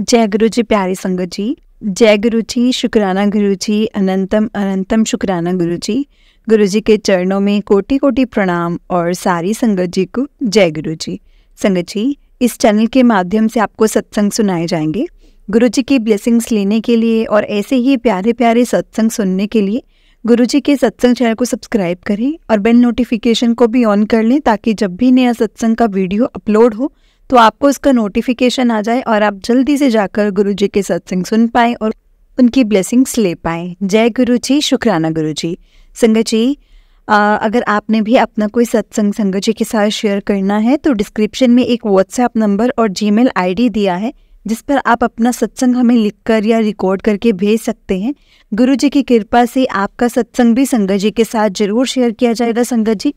जय गुरु जी, प्यारी संगत जी। जय गुरु जी, शुक्राना गुरु जी, अनंतम अनंतम शुक्राना गुरु जी। गुरु जी के चरणों में कोटि कोटि प्रणाम और सारी संगत जी को जय गुरु जी। संगत जी, इस चैनल के माध्यम से आपको सत्संग सुनाए जाएंगे। गुरु जी की ब्लेसिंग्स लेने के लिए और ऐसे ही प्यारे प्यारे सत्संग सुनने के लिए गुरु जी के सत्संग चैनल को सब्सक्राइब करें और बेल नोटिफिकेशन को भी ऑन कर लें, ताकि जब भी नया सत्संग का वीडियो अपलोड हो तो आपको इसका नोटिफिकेशन आ जाए और आप जल्दी से जाकर गुरु जी के सत्संग सुन पाएं और उनकी ब्लेसिंग्स ले पाएं। जय गुरु जी, शुक्राना गुरु जी। संगत जी, अगर आपने भी अपना कोई सत्संग संगत जी के साथ शेयर करना है तो डिस्क्रिप्शन में एक व्हाट्सएप नंबर और जीमेल आईडी दिया है, जिस पर आप अपना सत्संग हमें लिखकर या रिकॉर्ड करके भेज सकते हैं। गुरु जी की कृपा से आपका सत्संग भी संगत जी के साथ जरूर शेयर किया जाएगा। संगत जी,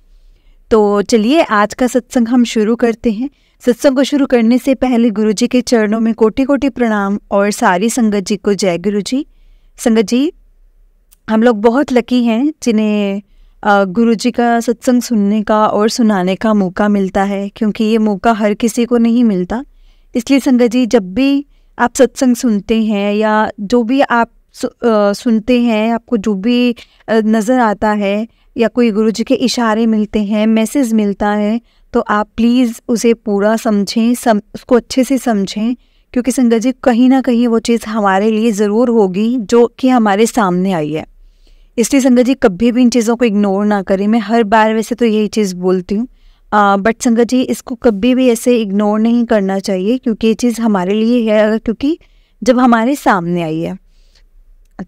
तो चलिए आज का सत्संग हम शुरू करते हैं। सत्संग को शुरू करने से पहले गुरु जी के चरणों में कोटि कोटि प्रणाम और सारी संगत जी को जय गुरु जी। संगत जी, हम लोग बहुत लकी हैं जिन्हें गुरु जी का सत्संग सुनने का और सुनाने का मौका मिलता है, क्योंकि ये मौका हर किसी को नहीं मिलता। इसलिए संगत जी, जब भी आप सत्संग सुनते हैं या जो भी आप सुनते हैं, आपको जो भी नज़र आता है या कोई गुरु जी के इशारे मिलते हैं, मैसेज मिलता है, तो आप प्लीज़ उसे पूरा समझें, उसको अच्छे से समझें, क्योंकि संगत जी कहीं ना कहीं वो चीज़ हमारे लिए ज़रूर होगी जो कि हमारे सामने आई है। इसलिए संगत जी कभी भी इन चीज़ों को इग्नोर ना करें। मैं हर बार वैसे तो यही चीज़ बोलती हूँ, बट संगत जी इसको कभी भी ऐसे इग्नोर नहीं करना चाहिए, क्योंकि ये चीज़ हमारे लिए है, क्योंकि जब हमारे सामने आई है।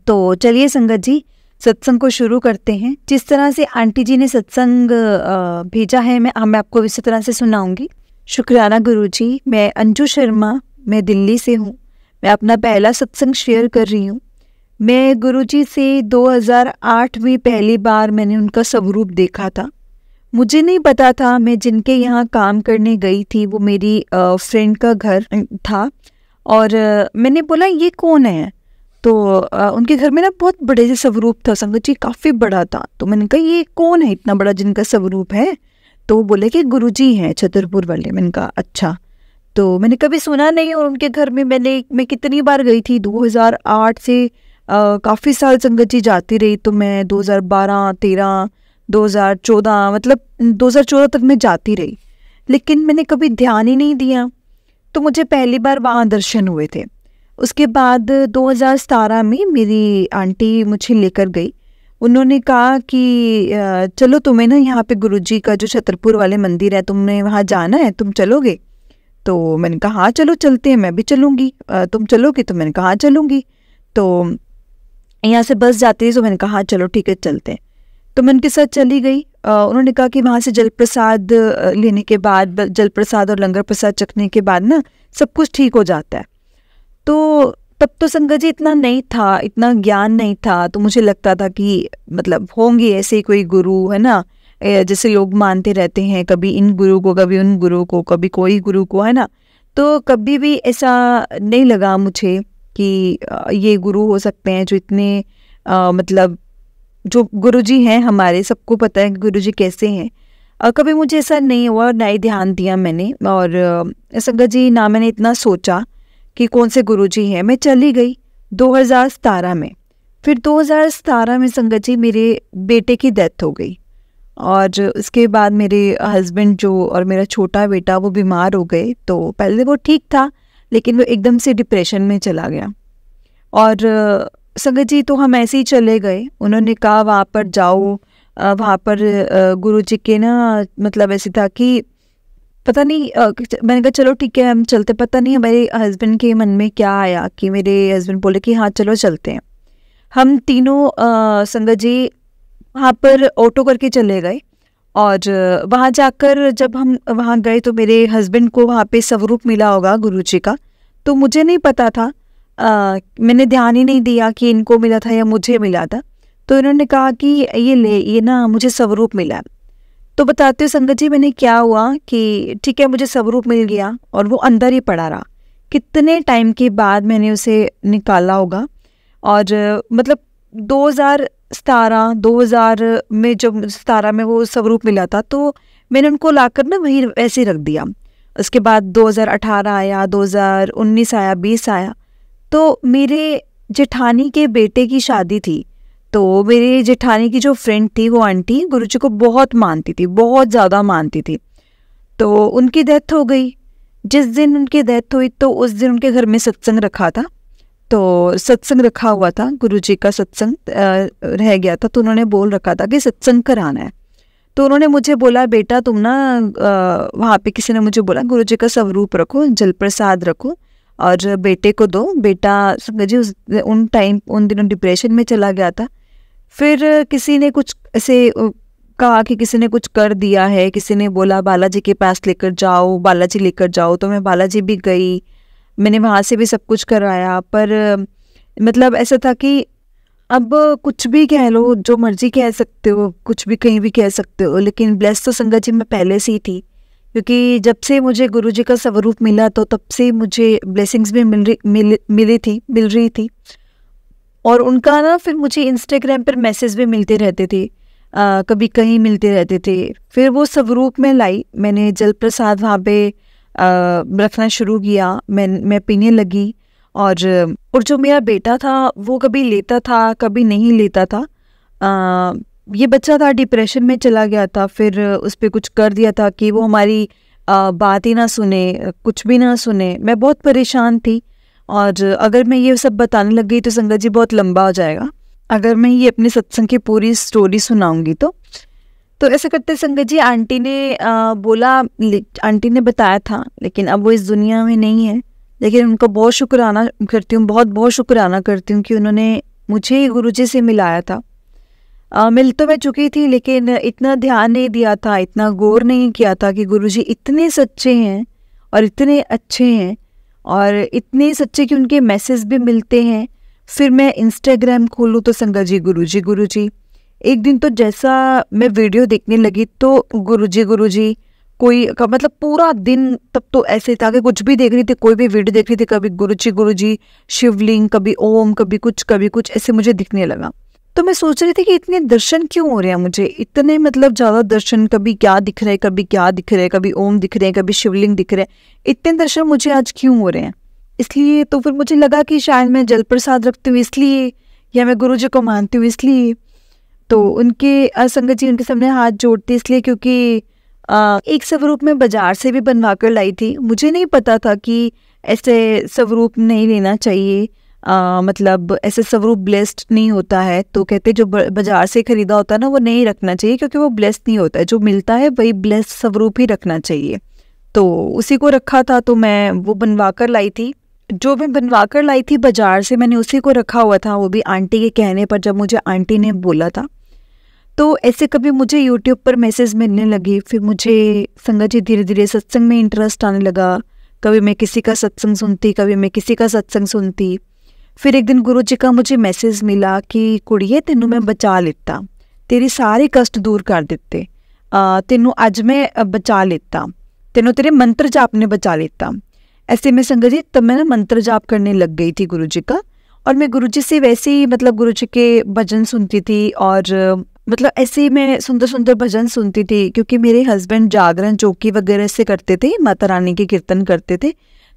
तो चलिए संगत जी, सत्संग को शुरू करते हैं। जिस तरह से आंटी जी ने सत्संग भेजा है, मैं आपको इसी तरह से सुनाऊंगी। शुक्राना गुरु जी। मैं अंजू शर्मा, मैं दिल्ली से हूँ। मैं अपना पहला सत्संग शेयर कर रही हूँ। मैं गुरु जी से 2008 में पहली बार मैंने उनका स्वरूप देखा था। मुझे नहीं पता था, मैं जिनके यहाँ काम करने गई थी वो मेरी फ्रेंड का घर था, और मैंने बोला ये कौन है। तो उनके घर में ना बहुत बड़े से स्वरूप था संगत जी, काफ़ी बड़ा था। तो मैंने कहा ये कौन है इतना बड़ा जिनका स्वरूप है। तो बोले कि गुरुजी हैं छतरपुर वाले। मैंने कहा अच्छा। तो मैंने कभी सुना नहीं, और उनके घर में मैं कितनी बार गई थी, 2008 से काफ़ी साल संगत जी जाती रही। तो मैं 2012, 13, 2014, मतलब 2014 तक मैं जाती रही, लेकिन मैंने कभी ध्यान ही नहीं दिया। तो मुझे पहली बार वहाँ दर्शन हुए थे। उसके बाद 2017 में मेरी आंटी मुझे लेकर गई। उन्होंने कहा कि चलो तुम्हें ना यहाँ पे गुरुजी का जो छतरपुर वाले मंदिर है, तुमने वहाँ जाना है, तुम चलोगे। तो मैंने कहा हाँ चलो चलते हैं, मैं भी चलूँगी। तुम चलोगी? तो मैंने कहा हाँ चलूँगी। तो यहाँ से बस जाती है, तो मैंने कहा हाँ चलो ठीक है चलते हैं। तो मैं उनके साथ चली गई। उन्होंने कहा कि वहाँ से जल प्रसाद लेने के बाद, जल प्रसाद और लंगर प्रसाद चखने के बाद ना सब कुछ ठीक हो जाता है। तो तब तो संगत जी इतना नहीं था, इतना ज्ञान नहीं था। तो मुझे लगता था कि मतलब होंगे ऐसे कोई गुरु, है ना, जैसे लोग मानते रहते हैं, कभी इन गुरु को, कभी उन गुरु को, कभी कोई गुरु को, है ना। तो कभी भी ऐसा नहीं लगा मुझे कि ये गुरु हो सकते हैं जो इतने मतलब जो गुरुजी हैं हमारे, सबको पता है गुरुजी कैसे हैं। कभी मुझे ऐसा नहीं हुआ, ना ही ध्यान दिया मैंने। और संगत जी ना मैंने इतना सोचा कि कौन से गुरुजी हैं। मैं चली गई 2017 में। फिर 2017 में संगत जी मेरे बेटे की डेथ हो गई, और उसके बाद मेरे हस्बैंड जो और मेरा छोटा बेटा वो बीमार हो गए। तो पहले वो ठीक था, लेकिन वो एकदम से डिप्रेशन में चला गया। और संगत जी तो हम ऐसे ही चले गए। उन्होंने कहा वहाँ पर जाओ, वहाँ पर गुरुजी के ना मतलब ऐसे था कि पता नहीं, मैंने कहा चलो ठीक है हम चलते। पता नहीं मेरे हस्बैंड के मन में क्या आया कि मेरे हस्बैंड बोले कि हाँ चलो चलते हैं। हम तीनों संगत जी वहाँ पर ऑटो करके चले गए, और वहाँ जाकर जब हम वहाँ गए तो मेरे हस्बैंड को वहाँ पे स्वरूप मिला होगा गुरुजी का। तो मुझे नहीं पता था, मैंने ध्यान ही नहीं दिया कि इनको मिला था या मुझे मिला था। तो इन्होंने कहा कि ये ना मुझे स्वरूप मिला। तो बताते हो संगत जी मैंने क्या हुआ कि ठीक है मुझे स्वरूप मिल गया, और वो अंदर ही पड़ा रहा। कितने टाइम के बाद मैंने उसे निकाला होगा। और मतलब 2000 में जब 17 में वो स्वरूप मिला था, तो मैंने उनको लाकर ना वहीं ऐसे रख दिया। उसके बाद 2018 आया, 2019 आया, 20 आया, तो मेरे जेठानी के बेटे की शादी थी। तो मेरी जेठानी की जो फ्रेंड थी वो आंटी गुरुजी को बहुत मानती थी, बहुत ज़्यादा मानती थी। तो उनकी डेथ हो गई। जिस दिन उनकी डेथ हुई तो उस दिन उनके घर में सत्संग रखा था। तो सत्संग रखा हुआ था, गुरुजी का सत्संग रह गया था, तो उन्होंने बोल रखा था कि सत्संग कराना है। तो उन्होंने मुझे बोला, बेटा तुम ना वहाँ पे किसी ने मुझे बोला गुरुजी का स्वरूप रखो, जल प्रसाद रखो और बेटे को दो। बेटा संगत जी उन दिनों डिप्रेशन में चला गया था। फिर किसी ने कुछ ऐसे कहा कि किसी ने कुछ कर दिया है, किसी ने बोला बालाजी के पास लेकर जाओ, बालाजी लेकर जाओ। तो मैं बालाजी भी गई, मैंने वहाँ से भी सब कुछ करवाया, पर मतलब ऐसा था कि अब कुछ भी कह लो, जो मर्जी कह सकते हो, कुछ भी कहीं भी कह सकते हो, लेकिन ब्लेस तो संगत जी मैं पहले से ही थी, क्योंकि जब से मुझे गुरुजी का स्वरूप मिला तो तब से मुझे ब्लेसिंग्स भी मिल रही थी। और उनका ना फिर मुझे इंस्टाग्राम पर मैसेज भी मिलते रहते थे, कभी कहीं मिलते रहते थे। फिर वो स्वरूप में लाई, मैंने जल प्रसाद वहाँ पे रखना शुरू किया, मैं पीने लगी। और जो मेरा बेटा था वो कभी लेता था, कभी नहीं लेता था। ये बच्चा था, डिप्रेशन में चला गया था, फिर उस पर कुछ कर दिया था कि वो हमारी बात ही ना सुने, कुछ भी ना सुने। मैं बहुत परेशान थी, और अगर मैं ये सब बताने लग गई तो संगत जी बहुत लंबा हो जाएगा, अगर मैं ये अपने सत्संग की पूरी स्टोरी सुनाऊंगी तो ऐसे करते संगत जी आंटी ने बोला, आंटी ने बताया था, लेकिन अब वो इस दुनिया में नहीं है। लेकिन उनका बहुत शुक्राना करती हूँ, बहुत बहुत शुक्राना करती हूँ कि उन्होंने मुझे गुरुजी से मिलाया था। मिल तो मैं चुकी थी, लेकिन इतना ध्यान नहीं दिया था, इतना गौर नहीं किया था कि गुरुजी इतने सच्चे हैं और इतने अच्छे हैं, और इतने सच्चे कि उनके मैसेज भी मिलते हैं। फिर मैं इंस्टाग्राम खोलूँ तो संगत जी गुरुजी। एक दिन तो जैसा मैं वीडियो देखने लगी तो गुरुजी कोई का मतलब पूरा दिन, तब तो ऐसे था कि कुछ भी देख रही थी, कोई भी वीडियो देख रही थी, कभी गुरुजी शिवलिंग, कभी ओम, कभी कुछ ऐसे मुझे दिखने लगा। तो मैं सोच रही थी कि इतने दर्शन क्यों हो रहे हैं मुझे, इतने मतलब ज़्यादा दर्शन, कभी क्या दिख रहे हैं, कभी क्या दिख रहे हैं, कभी ओम दिख रहे हैं, कभी शिवलिंग दिख रहे हैं, इतने दर्शन मुझे आज क्यों हो रहे हैं। इसलिए तो फिर मुझे लगा कि शायद मैं जल प्रसाद रखती हूँ इसलिए, या मैं गुरुजी को मानती हूँ इसलिए। तो उनके संगत जी उनके सामने हाथ जोड़ती इसलिए क्योंकि एक स्वरूप में बाजार से भी बनवा कर लाई थी। मुझे नहीं पता था कि ऐसे स्वरूप नहीं लेना चाहिए, मतलब ऐसे स्वरूप ब्लेस्ड नहीं होता है। तो कहते जो बाजार से खरीदा होता है ना वो नहीं रखना चाहिए, क्योंकि वो ब्लेस्ड नहीं होता है, जो मिलता है वही ब्लेस्ड स्वरूप ही रखना चाहिए। तो उसी को रखा था, तो मैं वो बनवा कर लाई थी, जो मैं बनवा कर लाई थी बाजार से, मैंने उसी को रखा हुआ था, वो भी आंटी के कहने पर, जब मुझे आंटी ने बोला था। तो ऐसे कभी मुझे यूट्यूब पर मैसेज मिलने लगी, फिर मुझे संगत जी धीरे धीरे सत्संग में इंटरेस्ट आने लगा। कभी मैं किसी का सत्संग सुनती, कभी मैं किसी का सत्संग सुनती। फिर एक दिन गुरुजी का मुझे मैसेज मिला कि कुड़िए तेनू मैं बचा लेता, तेरी सारे कष्ट दूर कर देते, तेनू अज मैं बचा लेता, तेनू तेरे मंत्र जाप ने बचा लेता। ऐसे में संगत जी तब मैं ना मंत्र जाप करने लग गई थी गुरुजी का, और मैं गुरुजी से वैसे ही मतलब गुरुजी के भजन सुनती थी, और मतलब ऐसे ही मैं सुंदर सुंदर भजन सुनती थी, क्योंकि मेरे हस्बैंड जागरण चौकी वगैरह से करते थे, माता रानी के कीर्तन करते थे,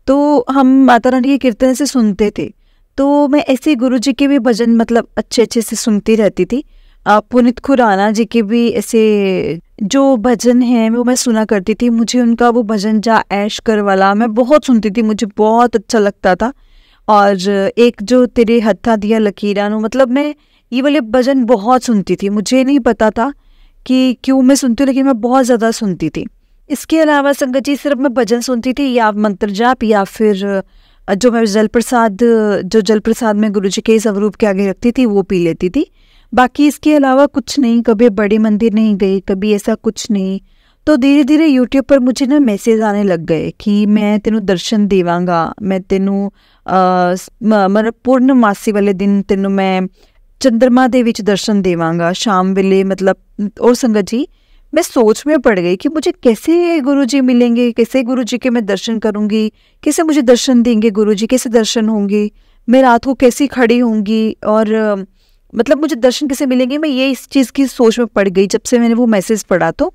तो हम माता रानी के कीर्तन से सुनते थे। तो मैं ऐसे गुरुजी के भी भजन मतलब अच्छे अच्छे से सुनती रहती थी। पुनीत खुराना जी के भी ऐसे जो भजन हैं वो मैं सुना करती थी। मुझे उनका वो भजन जा ऐश कर वाला मैं बहुत सुनती थी, मुझे बहुत अच्छा लगता था। और एक जो तेरे हत्था दिया लकीरा नो, मतलब मैं ये वाले भजन बहुत सुनती थी। मुझे नहीं पता था कि क्यों मैं सुनती हूँ, लेकिन मैं बहुत ज़्यादा सुनती थी। इसके अलावा संगत जी सिर्फ मैं भजन सुनती थी, या मंत्र जाप, या फिर जो मैं जल प्रसाद में गुरुजी के स्वरूप के आगे रखती थी वो पी लेती थी। बाकी इसके अलावा कुछ नहीं, कभी बड़े मंदिर नहीं गई, कभी ऐसा कुछ नहीं। तो धीरे धीरे यूट्यूब पर मुझे ना मैसेज आने लग गए कि मैं तेनू दर्शन देवांगा, मैं तेनू मतलब पूर्णमासी वाले दिन तेनू मैं चंद्रमा दे विच दर्शन देवांगा शाम वेले, मतलब। और संगत जी मैं सोच में पड़ गई कि मुझे कैसे गुरुजी मिलेंगे, कैसे गुरुजी के मैं दर्शन करूंगी, कैसे मुझे दर्शन देंगे गुरुजी, कैसे दर्शन होंगे, मैं रात को कैसी खड़ी होंगी, और मतलब मुझे दर्शन कैसे मिलेंगे। मैं ये इस चीज़ की सोच में पड़ गई जब से मैंने वो मैसेज पढ़ा। तो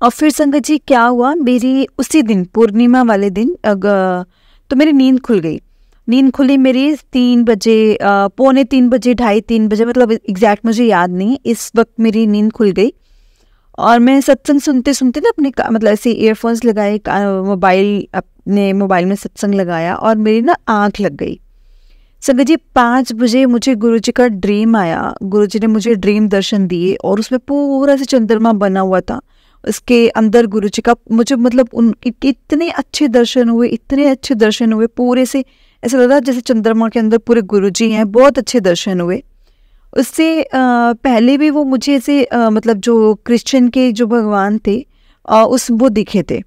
और फिर संगत जी क्या हुआ, मेरी उसी दिन पूर्णिमा वाले दिन तो मेरी नींद खुल गई। नींद खुली मेरी 3 बजे, पौने 3 बजे, ढाई 3 बजे, मतलब एग्जैक्ट मुझे याद नहीं, इस वक्त मेरी नींद खुल गई। और मैं सत्संग सुनते सुनते ना अपने मतलब ऐसे ईयरफोन्स लगाए, अपने मोबाइल में सत्संग लगाया और मेरी ना आँख लग गई। संगत जी 5 बजे मुझे गुरुजी का ड्रीम आया। गुरुजी ने मुझे ड्रीम दर्शन दिए और उसमें पूरा से चंद्रमा बना हुआ था। उसके अंदर गुरुजी का मुझे मतलब इतने अच्छे दर्शन हुए, इतने अच्छे दर्शन हुए, पूरे से ऐसा लग रहा जैसे चंद्रमा के अंदर पूरे गुरुजी हैं। बहुत अच्छे दर्शन हुए। उससे पहले भी वो मुझे ऐसे मतलब जो क्रिश्चियन के जो भगवान थे वो दिखे थे।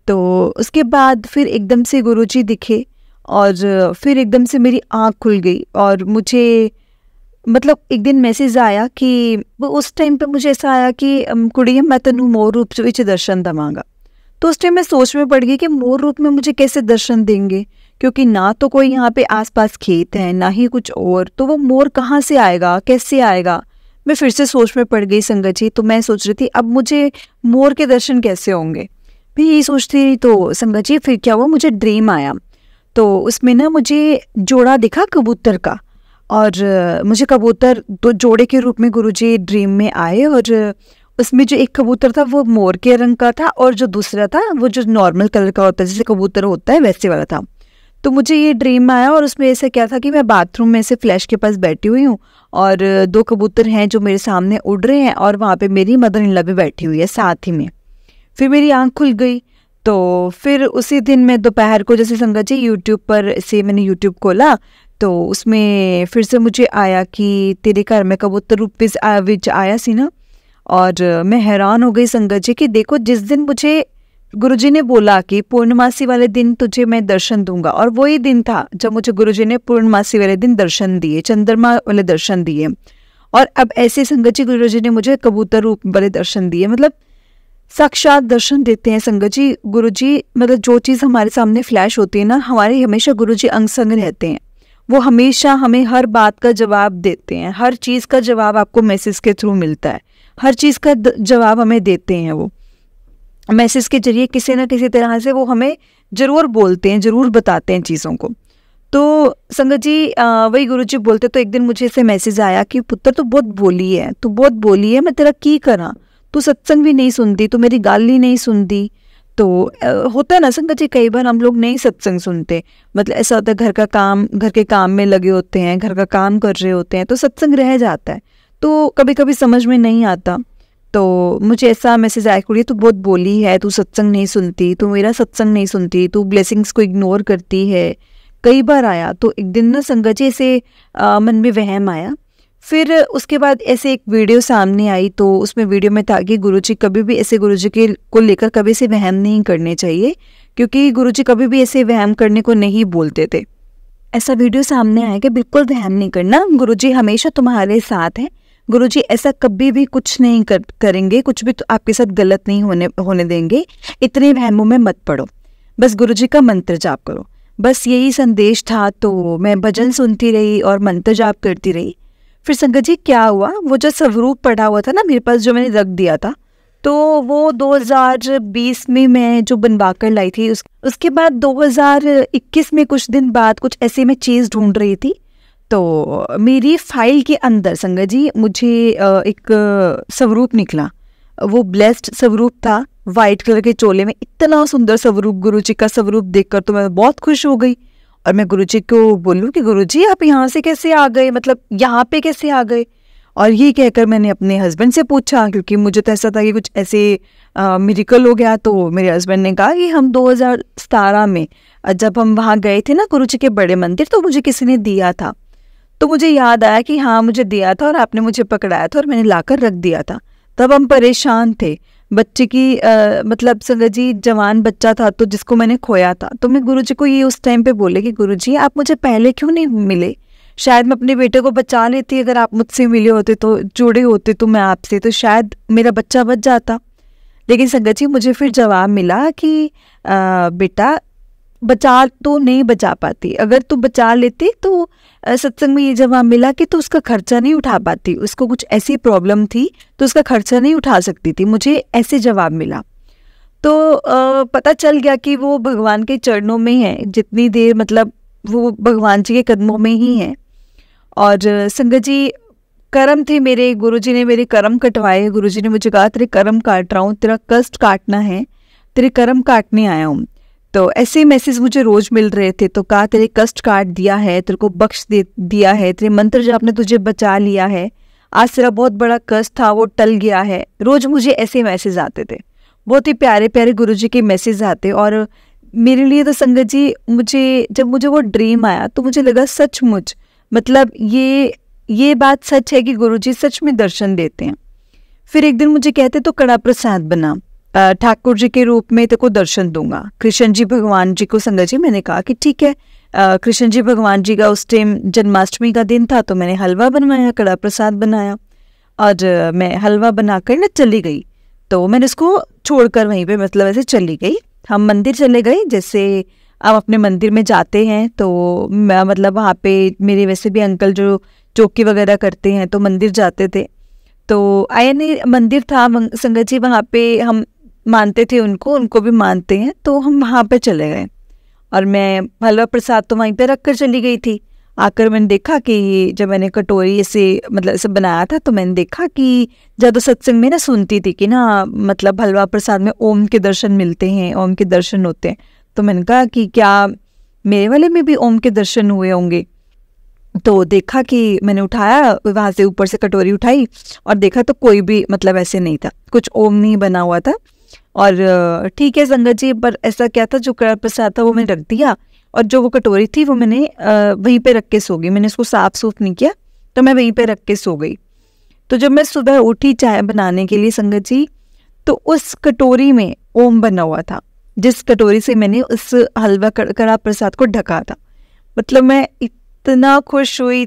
तो उसके बाद फिर एकदम से गुरुजी दिखे और फिर एकदम से मेरी आँख खुल गई और मुझे मतलब एक दिन मैसेज आया कि उस टाइम पे मुझे ऐसा आया कि कुड़िया मैं तेनू मोर रूप विच दर्शन दवांगा। तो उस टाइम मैं सोच में पड़ गई कि मोर रूप में मुझे कैसे दर्शन देंगे, क्योंकि ना तो कोई यहाँ पे आसपास खेत है ना ही कुछ और, तो वो मोर कहाँ से आएगा, कैसे आएगा। मैं फिर से सोच में पड़ गई संगत जी। तो मैं सोच रही थी अब मुझे मोर के दर्शन कैसे होंगे, मैं यही सोचती रही। तो संगत जी फिर क्या हुआ, मुझे ड्रीम आया। तो उसमें ना मुझे जोड़ा दिखा कबूतर का, और मुझे कबूतर दो जोड़े के रूप में गुरुजी ड्रीम में आए। और उसमें जो एक कबूतर था वो मोर के रंग का था और जो दूसरा था वो जो नॉर्मल कलर का होता है, जैसे कबूतर होता है वैसे वाला था। तो मुझे ये ड्रीम में आया और उसमें ऐसा क्या था कि मैं बाथरूम में से फ्लैश के पास बैठी हुई हूँ और 2 कबूतर हैं जो मेरे सामने उड़ रहे हैं और वहाँ पे मेरी मदर इन लॉ भी बैठी हुई है साथ ही में। फिर मेरी आँख खुल गई। तो फिर उसी दिन मैं दोपहर को जैसे संगत जी यूट्यूब पर से मैंने यूट्यूब खोला, तो उसमें फिर से मुझे आया कि तेरे घर में कबूतर रूप विच आया सी ना। और मैं हैरान हो गई संगत जी कि देखो, जिस दिन मुझे गुरुजी ने बोला कि पूर्णमासी वाले दिन तुझे मैं दर्शन दूंगा, और वही दिन था जब मुझे गुरुजी ने पूर्णमासी वाले दिन दर्शन दिए, चंद्रमा वाले दर्शन दिए। और अब ऐसे संगत जी गुरुजी ने मुझे कबूतर रूप वाले दर्शन दिए। मतलब साक्षात दर्शन देते हैं संगत जी गुरुजी। मतलब जो चीज़ हमारे सामने फ्लैश होती है ना, हमारे हमेशा गुरुजी अंग संग रहते हैं। वो हमेशा हमें हर बात का जवाब देते हैं, हर चीज़ का जवाब आपको मैसेज के थ्रू मिलता है, हर चीज़ का जवाब हमें देते हैं। वो मैसेज के जरिए किसी न किसी तरह से वो हमें ज़रूर बोलते हैं, ज़रूर बताते हैं चीज़ों को। तो संगत जी वही गुरुजी बोलते। तो एक दिन मुझे ऐसे मैसेज आया कि पुत्र तू बहुत बोली है, तू बहुत बोली है, मैं तेरा की करा, तू सत्संग भी नहीं सुनती, तू मेरी गाल ही नहीं सुनती। तो होता है ना संगत जी, कई बार हम लोग नहीं सत्संग सुनते। मतलब ऐसा होता है घर के काम में लगे होते हैं, घर का काम कर रहे होते हैं, तो सत्संग रह जाता है, तो कभी कभी समझ में नहीं आता। तो मुझे ऐसा मैसेज आया, कुड़ी तू बहुत बोली है, तू सत्संग नहीं सुनती, तू मेरा सत्संग नहीं सुनती, तू ब्लेसिंग्स को इग्नोर करती है। कई बार आया। तो एक दिन ना संगत जी ऐसे मन में वहम आया। फिर उसके बाद ऐसे एक वीडियो सामने आई, तो उसमें वीडियो में था कि गुरुजी कभी भी ऐसे गुरुजी के को लेकर कभी से वहम नहीं करने चाहिए, क्योंकि गुरुजी कभी भी ऐसे वहम करने को नहीं बोलते थे। ऐसा वीडियो सामने आया कि बिल्कुल वहम नहीं करना, गुरुजी हमेशा तुम्हारे साथ हैं, गुरुजी ऐसा कभी भी कुछ नहीं करेंगे, कुछ भी तो आपके साथ गलत नहीं होने देंगे, इतने वहमों में मत पड़ो, बस गुरुजी का मंत्र जाप करो। बस यही संदेश था। तो मैं भजन सुनती रही और मंत्र जाप करती रही। फिर संगत जी क्या हुआ, वो जो स्वरूप पड़ा हुआ था ना मेरे पास, जो मैंने रख दिया था, तो वो 2020 में मैं जो बनवा कर लाई थी, उसके बाद 2021 में कुछ दिन बाद कुछ ऐसे मैं चीज़ ढूंढ रही थी, तो मेरी फाइल के अंदर संगत जी मुझे एक स्वरूप निकला। वो ब्लेस्ड स्वरूप था, वाइट कलर के चोले में, इतना सुंदर स्वरूप, गुरुजी का स्वरूप देखकर तो मैं बहुत खुश हो गई। और मैं गुरुजी को बोलूं कि गुरुजी आप यहाँ से कैसे आ गए, मतलब यहाँ पे कैसे आ गए। और ये कहकर मैंने अपने हस्बैंड से पूछा, क्योंकि मुझे तो ऐसा था कि कुछ ऐसे मिरेकल हो गया। तो मेरे हस्बैंड ने कहा कि हम 2017 में जब हम वहाँ गए थे ना गुरुजी के बड़े मंदिर, तो मुझे किसी ने दिया था। तो मुझे याद आया कि हाँ मुझे दिया था और आपने मुझे पकड़ाया था और मैंने लाकर रख दिया था। तब हम परेशान थे, बच्चे की मतलब संगत जी जवान बच्चा था तो जिसको मैंने खोया था। तो मैं गुरुजी को ये उस टाइम पे बोले कि गुरुजी आप मुझे पहले क्यों नहीं मिले, शायद मैं अपने बेटे को बचा लेती, अगर आप मुझसे मिले होते तो जुड़े होते तो मैं आपसे, तो शायद मेरा बच्चा बच जाता। लेकिन संगत जी मुझे फिर जवाब मिला कि बेटा बचा तो नहीं बचा पाती, अगर तू बचा लेती तो सत्संग में ये जवाब मिला कि तू उसका खर्चा नहीं उठा पाती, उसको कुछ ऐसी प्रॉब्लम थी तो उसका खर्चा नहीं उठा सकती थी, मुझे ऐसे जवाब मिला। तो पता चल गया कि वो भगवान के चरणों में है, जितनी देर मतलब वो भगवान जी के कदमों में ही है। और संगत जी कर्म थे मेरे, गुरुजी ने मेरे कर्म कटवाए। गुरुजी ने मुझे कहा तेरे कर्म काट रहा हूँ, तेरा कष्ट काटना है, तेरे कर्म काटने आया हूँ। तो ऐसे मैसेज मुझे रोज मिल रहे थे, तो कहा तेरे कष्ट काट दिया है, तेरे को बख्श दिया है, तेरे मंत्र जाप ने तुझे बचा लिया है, आज तेरा बहुत बड़ा कष्ट था वो टल गया है। रोज मुझे ऐसे मैसेज आते थे, बहुत ही प्यारे प्यारे गुरुजी के मैसेज आते। और मेरे लिए तो संगत जी जब मुझे वो ड्रीम आया तो मुझे लगा सचमुच मतलब ये बात सच है कि गुरुजी सच में दर्शन देते हैं। फिर एक दिन मुझे कहते तो कड़ा प्रसाद बना, ठाकुर जी के रूप में तेरे को दर्शन दूंगा। कृष्ण जी भगवान जी को संगत जी मैंने कहा कि ठीक है। कृष्ण जी भगवान जी का उस टाइम जन्माष्टमी का दिन था, तो मैंने हलवा बनवाया, कड़ा प्रसाद बनाया और मैं हलवा बनाकर ना चली गई। तो मैंने उसको छोड़कर वहीं पे मतलब ऐसे चली गई। हम मंदिर चले गए, जैसे आप अपने मंदिर में जाते हैं तो मैं मतलब वहाँ पे मेरे वैसे भी अंकल जो चौकी वगैरह करते हैं तो मंदिर जाते थे। तो आयनी मंदिर था संगत जी, वहाँ पे हम मानते थे उनको भी मानते हैं, तो हम वहाँ पे चले गए और मैं हलवा प्रसाद तो वहीं पे रख कर चली गई थी। आकर मैंने देखा कि जब मैंने कटोरी ऐसे मतलब ऐसे बनाया था तो मैंने देखा कि ज़्यादा सत्संग में ना सुनती थी कि ना मतलब हलवा प्रसाद में ओम के दर्शन मिलते हैं, ओम के दर्शन होते हैं। तो मैंने कहा कि क्या मेरे वाले में भी ओम के दर्शन हुए होंगे। तो देखा कि मैंने उठाया, वहाँ से ऊपर से कटोरी उठाई और देखा तो कोई भी मतलब ऐसे नहीं था, कुछ ओम नहीं बना हुआ था। और ठीक है संगत जी, पर ऐसा क्या था, जो कड़ा प्रसाद था वो मैंने रख दिया और जो वो कटोरी थी वो मैंने वहीं पे रख के सो गई। मैंने उसको साफ सूफ नहीं किया, तो मैं वहीं पे रख के सो गई। तो जब मैं सुबह उठी चाय बनाने के लिए संगत जी, तो उस कटोरी में ओम बना हुआ था, जिस कटोरी से मैंने उस हलवा कड़ा प्रसाद को ढका था। मतलब मैं इतना खुश हुई।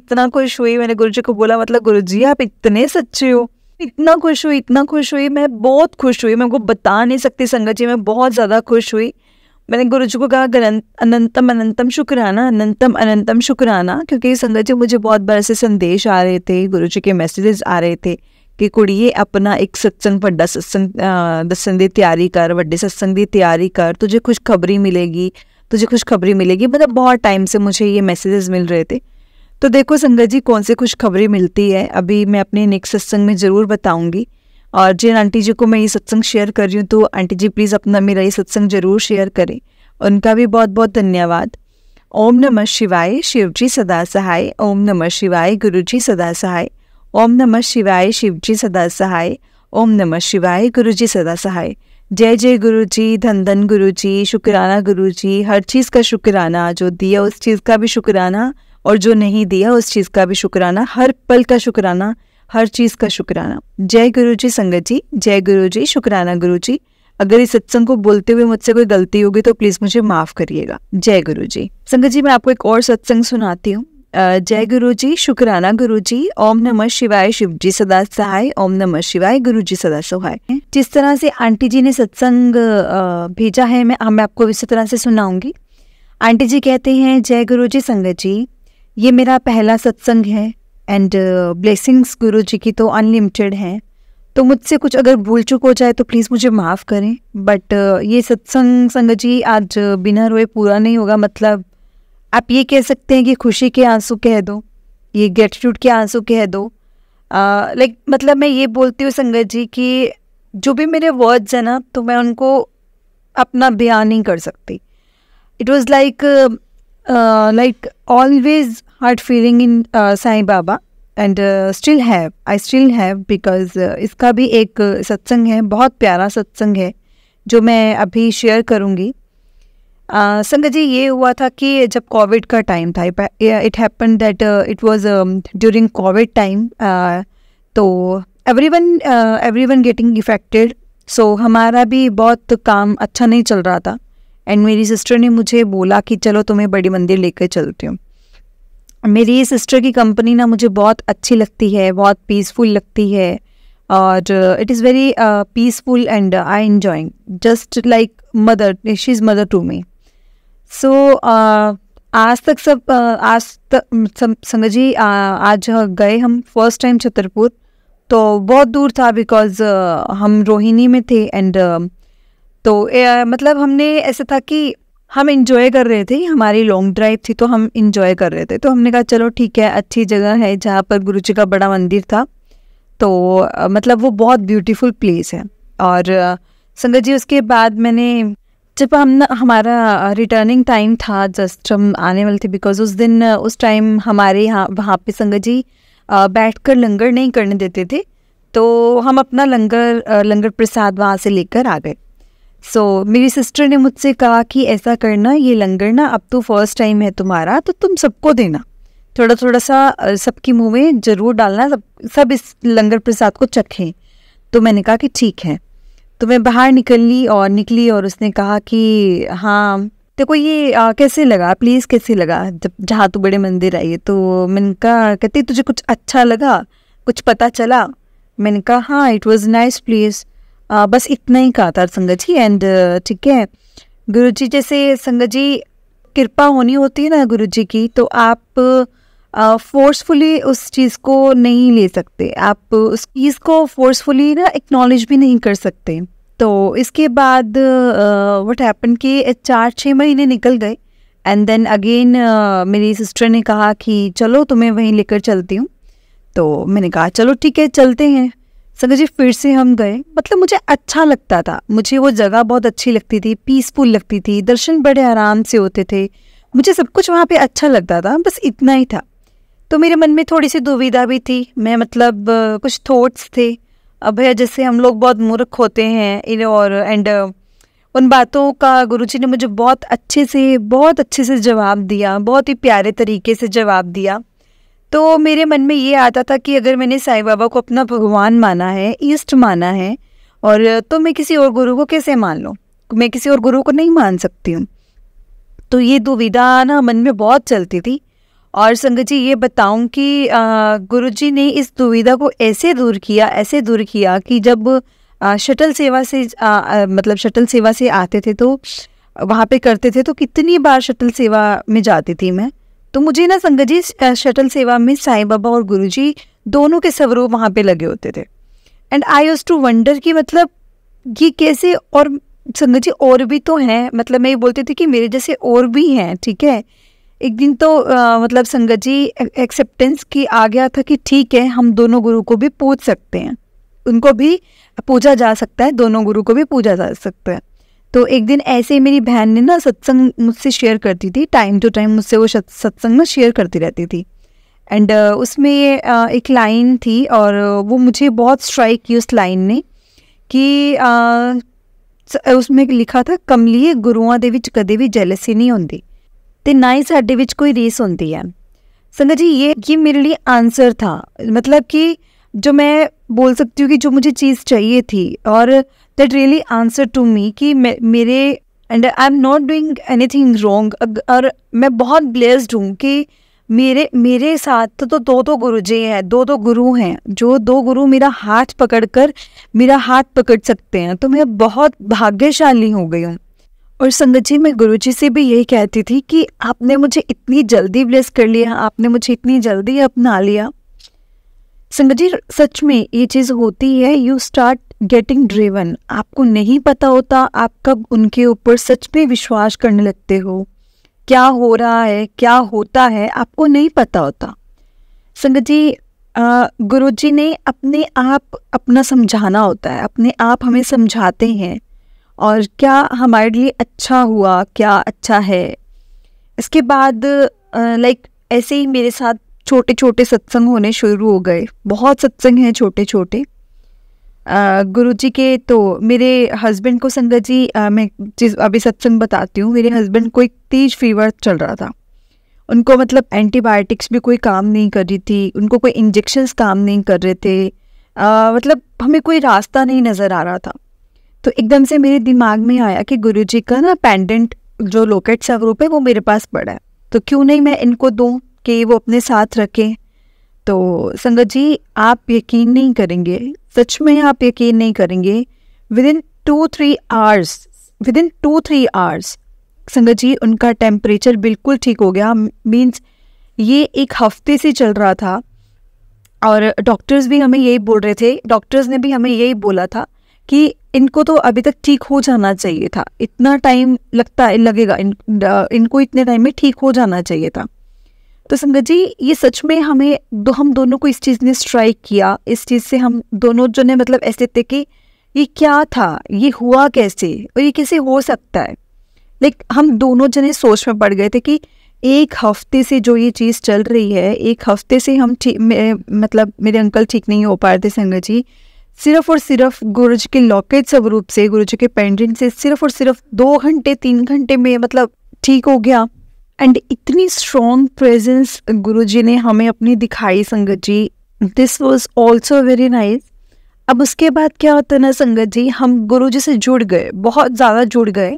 मैंने गुरुजी को बोला मतलब गुरुजी आप इतने सच्चे हो। इतना खुश हुई, मैं बहुत खुश हुई, मैं उनको बता नहीं सकती संगत जी, मैं बहुत ज़्यादा खुश हुई। मैंने गुरुजी को कहा अनंतम अनंतम शुक्राना, अनंतम अनंतम शुक्राना, क्योंकि संगत जी मुझे बहुत बार से संदेश आ रहे थे, गुरुजी के मैसेजेस आ रहे थे कि कुड़िए अपना एक सत्संग वड्डा सत्संग दसन दी तैयारी कर, वड्डे सत्संग दी तैयारी कर, तुझे खुशखबरी मिलेगी। मतलब बहुत टाइम से मुझे ये मैसेजेस मिल रहे थे। तो देखो संगत जी कौन सी खुशखबरी मिलती है, अभी मैं अपने नेक्स्ट सत्संग में ज़रूर बताऊंगी। और जिन आंटी जी को मैं ये सत्संग शेयर कर रही हूँ, तो आंटी जी प्लीज़ अपना मेरा ये सत्संग ज़रूर शेयर करें, उनका भी बहुत बहुत धन्यवाद। ओम नमः शिवाय, शिव जी सदा सहाय। ओम नमः शिवाय, गुरु जी सदा सहाय। ओम नमः शिवाय, शिव जी सदा सहाय। ओम नमः शिवाय, गुरु जी सदा सहाय। जय जय गुरु जी, धन धन गुरु जी, शुक्राना गुरु जी, हर चीज़ का शुक्राना, जो दिया उस चीज़ का भी शुक्राना और जो नहीं दिया उस चीज़ का भी शुक्राना, हर पल का शुक्राना, हर चीज़ का शुक्राना। जय गुरु जी संगत जी, जय गुरु जी, शुक्राना गुरु जी। अगर इस सत्संग को बोलते हुए मुझसे कोई गलती होगी तो प्लीज़ मुझे माफ़ करिएगा। जय गुरु जी। संगत जी मैं आपको एक और सत्संग सुनाती हूँ। जय गुरु जी, शुक्राना गुरु जी। ओम नमः शिवाय, शिव जी सदा सहाय। ओम नमः शिवाय, गुरु जी सदा सहाय। जिस तरह से आंटी जी ने सत्संग भेजा है, मैं आपको इसी तरह से सुनाऊंगी। आंटी जी कहते हैं, जय गुरु जी संगत जी, ये मेरा पहला सत्संग है एंड ब्लेसिंग्स गुरु जी की तो अनलिमिटेड हैं, तो मुझसे कुछ अगर भूल चूक हो जाए तो प्लीज़ मुझे माफ़ करें। बट ये सत्संग संगत जी आज बिना रोए पूरा नहीं होगा। मतलब आप ये कह सकते हैं कि खुशी के आंसू कह दो, ये ग्रेटिट्यूड के आंसू कह दो। लाइक मतलब मैं ये बोलती हूँ संगत जी कि जो भी मेरे वर्ड्स हैं ना, तो मैं उनको अपना बयान नहीं कर सकती। It was like always heart feeling in Sai Baba and I still have because इसका भी एक सत्संग है, बहुत प्यारा सत्संग है जो मैं अभी शेयर करूँगी। संगत जी ये हुआ था कि जब कोविड का टाइम था, it happen that it was during Covid time, तो एवरीवन गेटिंग इफेक्टेड। सो हमारा भी बहुत काम अच्छा नहीं चल रहा था एंड मेरी सिस्टर ने मुझे बोला कि चलो तुम्हें बड़ी मंदिर लेकर चलती हूँ। मेरी सिस्टर की कंपनी ना मुझे बहुत अच्छी लगती है, बहुत पीसफुल लगती है और it is very peaceful and I enjoying just like mother, she is mother to me. So आज तक संगत जी आज गए हम फर्स्ट टाइम छतरपुर, तो बहुत दूर था बिकॉज हम रोहिणी में थे एंड तो मतलब हमने ऐसा था कि हम इंजॉय कर रहे थे, हमारी लॉन्ग ड्राइव थी तो हम इंजॉय कर रहे थे, तो हमने कहा चलो ठीक है, अच्छी जगह है जहाँ पर गुरुजी का बड़ा मंदिर था, तो मतलब वो बहुत ब्यूटीफुल प्लेस है। और संगत जी उसके बाद मैंने जब हमारा रिटर्निंग टाइम था, जस्ट हम आने वाले थे बिकॉज उस टाइम हमारे यहाँ वहाँ पे संगत जी बैठकर लंगर नहीं करने देते थे, तो हम अपना लंगर प्रसाद वहाँ से लेकर आ गए। सो मेरी सिस्टर ने मुझसे कहा कि ऐसा करना, ये लंगर ना अब तो फर्स्ट टाइम है तुम्हारा, तो तुम सबको देना, थोड़ा थोड़ा सा सबके मुंह में ज़रूर डालना, सब इस लंगर प्रसाद को चखें। तो मैंने कहा कि ठीक है। तो मैं बाहर निकली और उसने कहा कि हाँ देखो ये कैसे लगा, प्लीज़ कैसे लगा जब जहाँ तू बड़े मंदिर आई है। तो मैंने कहा, कहती तुझे कुछ अच्छा लगा, कुछ पता चला? मैंने कहा हाँ इट वाज नाइस प्लेस, बस इतना ही कहा था संगत जी। एंड ठीक है, गुरुजी जैसे संगत जी कृपा होनी होती है ना गुरुजी की, तो आप फोर्सफुली उस चीज़ को नहीं ले सकते, आप उस चीज़ को फोर्सफुली ना एक्नॉलेज भी नहीं कर सकते। तो इसके बाद व्हाट हैपन कि 4-6 महीने निकल गए एंड देन अगेन मेरी सिस्टर ने कहा कि चलो तुम्हें वहीं लेकर चलती हूँ। तो मैंने कहा चलो ठीक है चलते हैं। संगत जी फिर से हम गए, मतलब मुझे अच्छा लगता था, मुझे वो जगह बहुत अच्छी लगती थी, पीसफुल लगती थी, दर्शन बड़े आराम से होते थे, मुझे सब कुछ वहाँ पे अच्छा लगता था, बस इतना ही था। तो मेरे मन में थोड़ी सी दुविधा भी थी, मैं मतलब कुछ थॉट्स थे, अब भैया जैसे हम लोग बहुत मूर्ख होते हैं इन और एंड उन बातों का गुरुजी ने मुझे बहुत अच्छे से जवाब दिया, बहुत ही प्यारे तरीके से जवाब दिया। तो मेरे मन में ये आता था कि अगर मैंने साईं बाबा को अपना भगवान माना है, ईष्ट माना है, और तो मैं किसी और गुरु को कैसे मान लूँ, मैं किसी और गुरु को नहीं मान सकती हूँ। तो ये दुविधा ना मन में बहुत चलती थी। और संगत जी ये बताऊं कि गुरुजी ने इस दुविधा को ऐसे दूर किया कि जब शटल सेवा से मतलब शटल सेवा से आते थे तो वहाँ पे करते थे, तो कितनी बार शटल सेवा में जाती थी मैं, तो मुझे ना संगत जी शटल सेवा में साईं बाबा और गुरुजी दोनों के स्वरूप वहाँ पे लगे होते थे। And I used to wonder कि मतलब ये कैसे, और संगत जी और भी तो हैं, मतलब मैं ये बोलती थी कि मेरे जैसे और भी हैं, ठीक है। एक दिन तो मतलब संगत जी एक्सेप्टेंस की आ गया था कि ठीक है हम दोनों गुरु को भी पूज सकते हैं, उनको भी पूजा जा सकता है, दोनों गुरु को भी पूजा जा सकता है। तो एक दिन ऐसे ही मेरी बहन ने ना सत्संग मुझसे शेयर करती थी, टाइम टू टाइम मुझसे वो सत्संग में शेयर करती रहती थी। एंड उसमें एक लाइन थी और वो मुझे बहुत स्ट्राइक की उस लाइन ने कि उसमें लिखा था, कमलिए गुरुआं दे विच कदे भी जेलसी नहीं होंदी ते ना ही साडे विच कोई रीस होंदी है। संगत जी ये मेरे लिए आंसर था, मतलब कि जो मैं बोल सकती हूँ कि जो मुझे चीज़ चाहिए थी, और that really answer to me कि मेरे and I am not doing anything wrong, और मैं बहुत ब्लेस्ड हूँ कि मेरे साथ तो दो गुरुजी हैं, दो गुरु हैं, जो दो गुरु मेरा हाथ पकड़ सकते हैं, तो मैं बहुत भाग्यशाली हो गई हूँ। और संगत जी मैं गुरुजी से भी यही कहती थी कि आपने मुझे इतनी जल्दी ब्लेस कर लिया, आपने मुझे इतनी जल्दी अपना लिया। संगत जी सच में ये चीज़ होती है, यू स्टार्ट गेटिंग ड्रिवन, आपको नहीं पता होता आप कब उनके ऊपर सच में विश्वास करने लगते हो, क्या हो रहा है क्या होता है आपको नहीं पता होता। संगत जी गुरुजी ने अपने आप अपना समझाना होता है, अपने आप हमें समझाते हैं, और क्या हमारे लिए अच्छा हुआ, क्या अच्छा है। इसके बाद लाइक ऐसे ही मेरे साथ छोटे छोटे सत्संग होने शुरू हो गए, बहुत सत्संग हैं छोटे छोटे गुरुजी के। तो मेरे हस्बैंड को संगत जी मैं अभी सत्संग बताती हूँ, मेरे हस्बैंड को एक तेज फीवर चल रहा था, उनको मतलब एंटीबायोटिक्स भी कोई काम नहीं कर रही थी, उनको कोई इंजेक्शंस काम नहीं कर रहे थे, मतलब हमें कोई रास्ता नहीं नज़र आ रहा था। तो एकदम से मेरे दिमाग में आया कि गुरुजी का ना पेंडेंट जो लोकेट स्वरूप है वो मेरे पास पड़ा है, तो क्यों नहीं मैं इनको दूं कि वो अपने साथ रखें। तो संगत जी आप यकीन नहीं करेंगे, सच में आप यकीन नहीं करेंगे, विद इन 2-3 आवर्स संगत जी उनका टेम्परेचर बिल्कुल ठीक हो गया। मीन्स ये एक हफ्ते से चल रहा था और डॉक्टर्स भी हमें यही बोल रहे थे, डॉक्टर्स ने भी हमें यही बोला था कि इनको तो अभी तक ठीक हो जाना चाहिए था, इतना टाइम लगेगा इनको इतने टाइम में ठीक हो जाना चाहिए था। तो संगत जी ये सच में हम दोनों को इस चीज़ ने स्ट्राइक किया। इस चीज़ से हम दोनों जो ने मतलब ऐसे थे कि ये क्या था, ये हुआ कैसे और ये कैसे हो सकता है। लाइक हम दोनों जने सोच में पड़ गए थे कि एक हफ्ते से जो ये चीज़ चल रही है, एक हफ्ते से हम मतलब मेरे अंकल ठीक नहीं हो पा रहे थे संगत जी। सिर्फ और सिर्फ गुरुजी के लॉकेट स्वरूप से, गुरुजी के पेंडेंट से सिर्फ और सिर्फ 2 घंटे 3 घंटे में मतलब ठीक हो गया। एंड इतनी स्ट्रॉन्ग प्रेजेंस गुरुजी ने हमें अपनी दिखाई Sangat ji, this was also very nice. अब उसके बाद क्या होता है ना संगत जी, हम गुरुजी से जुड़ गए, बहुत ज़्यादा जुड़ गए।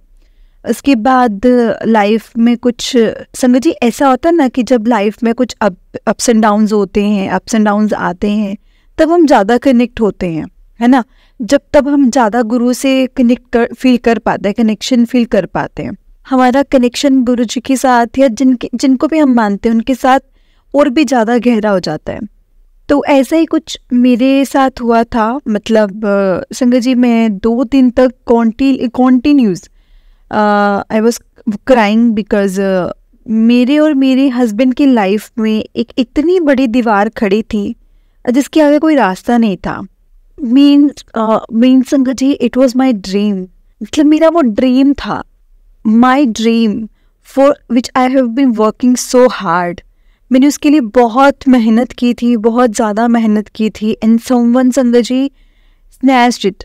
उसके बाद लाइफ में कुछ संगत जी ऐसा होता है ना कि जब लाइफ में कुछ अप्स एंड डाउन्स होते हैं, अप्स एंड डाउन्स आते हैं, तब हम ज़्यादा कनेक्ट होते हैं, है ना। तब हम ज़्यादा गुरु से फील कर पाते हैं, कनेक्शन फील कर पाते हैं। हमारा कनेक्शन गुरु जी के साथ या जिनको भी हम मानते हैं उनके साथ और भी ज़्यादा गहरा हो जाता है। तो ऐसा ही कुछ मेरे साथ हुआ था। मतलब संगत जी मैं 2 दिन तक continuous I was crying because मेरे और मेरे हस्बैंड की लाइफ में एक इतनी बड़ी दीवार खड़ी थी जिसके आगे कोई रास्ता नहीं था। Means Sangat ji it was my dream, मतलब मेरा वो ड्रीम था, my dream for which I have been working so hard. मैंने उसके लिए बहुत मेहनत की थी, बहुत ज़्यादा मेहनत की थी। And someone Sangat ji snatched it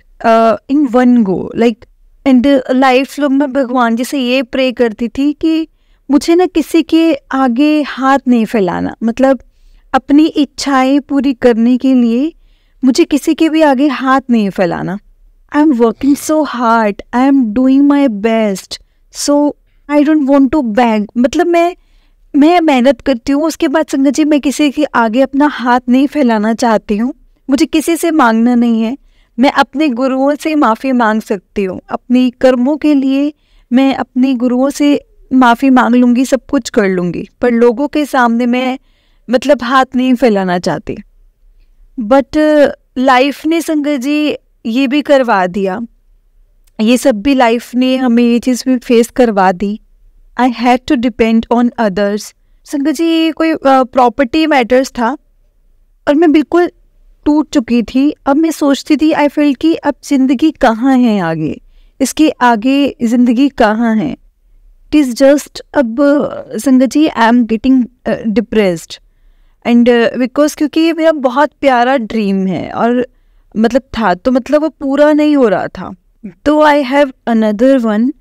in one go. Like and life long मैं भगवान जी से ये प्रे करती थी कि मुझे ना किसी के आगे हाथ नहीं फैलाना, मतलब अपनी इच्छाएं पूरी करने के लिए मुझे किसी के भी आगे हाथ नहीं फैलाना। I am working so hard, I am doing my best, so I don't want to beg. मतलब मैं मेहनत करती हूँ, उसके बाद संगत जी मैं किसी के आगे अपना हाथ नहीं फैलाना चाहती हूँ, मुझे किसी से मांगना नहीं है। मैं अपने गुरुओं से माफ़ी मांग सकती हूँ, अपनी कर्मों के लिए मैं अपने गुरुओं से माफ़ी मांग लूँगी, सब कुछ कर लूँगी, पर लोगों के सामने मैं मतलब हाथ नहीं फैलाना चाहती। बट लाइफ ने संगत जी ये भी करवा दिया, ये सब भी लाइफ ने हमें ये चीज़ भी फेस करवा दी। I had to depend on others. Sangat ji कोई प्रॉपर्टी मैटर्स था और मैं बिल्कुल टूट चुकी थी। अब मैं सोचती थी, आई फील कि अब ज़िंदगी कहाँ है आगे, इसके आगे ज़िंदगी कहाँ है। इट इज़ जस्ट अब Sangat ji I am getting depressed and because क्योंकि ये मेरा बहुत प्यारा ड्रीम है और मतलब था, तो मतलब वो पूरा नहीं हो रहा था। तो I have another one,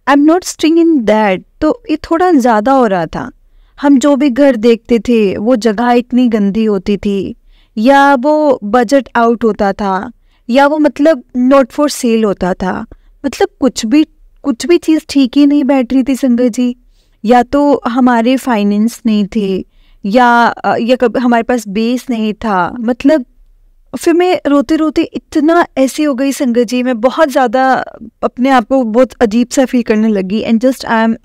I am not staying in that. तो ये थोड़ा ज़्यादा हो रहा था। हम जो भी घर देखते थे वो जगह इतनी गंदी होती थी, या वो बजट आउट होता था, या वो मतलब नॉट फॉर सेल होता था। मतलब कुछ भी चीज़ ठीक ही नहीं बैठ रही थी संगत जी। या तो हमारे फाइनेंस नहीं थे, या कभी हमारे पास बेस नहीं था। मतलब फिर मैं रोते रोते इतना ऐसी हो गई संगत जी, मैं बहुत ज़्यादा अपने आप को बहुत अजीब सा फील करने लगी। एंड जस्ट आई एम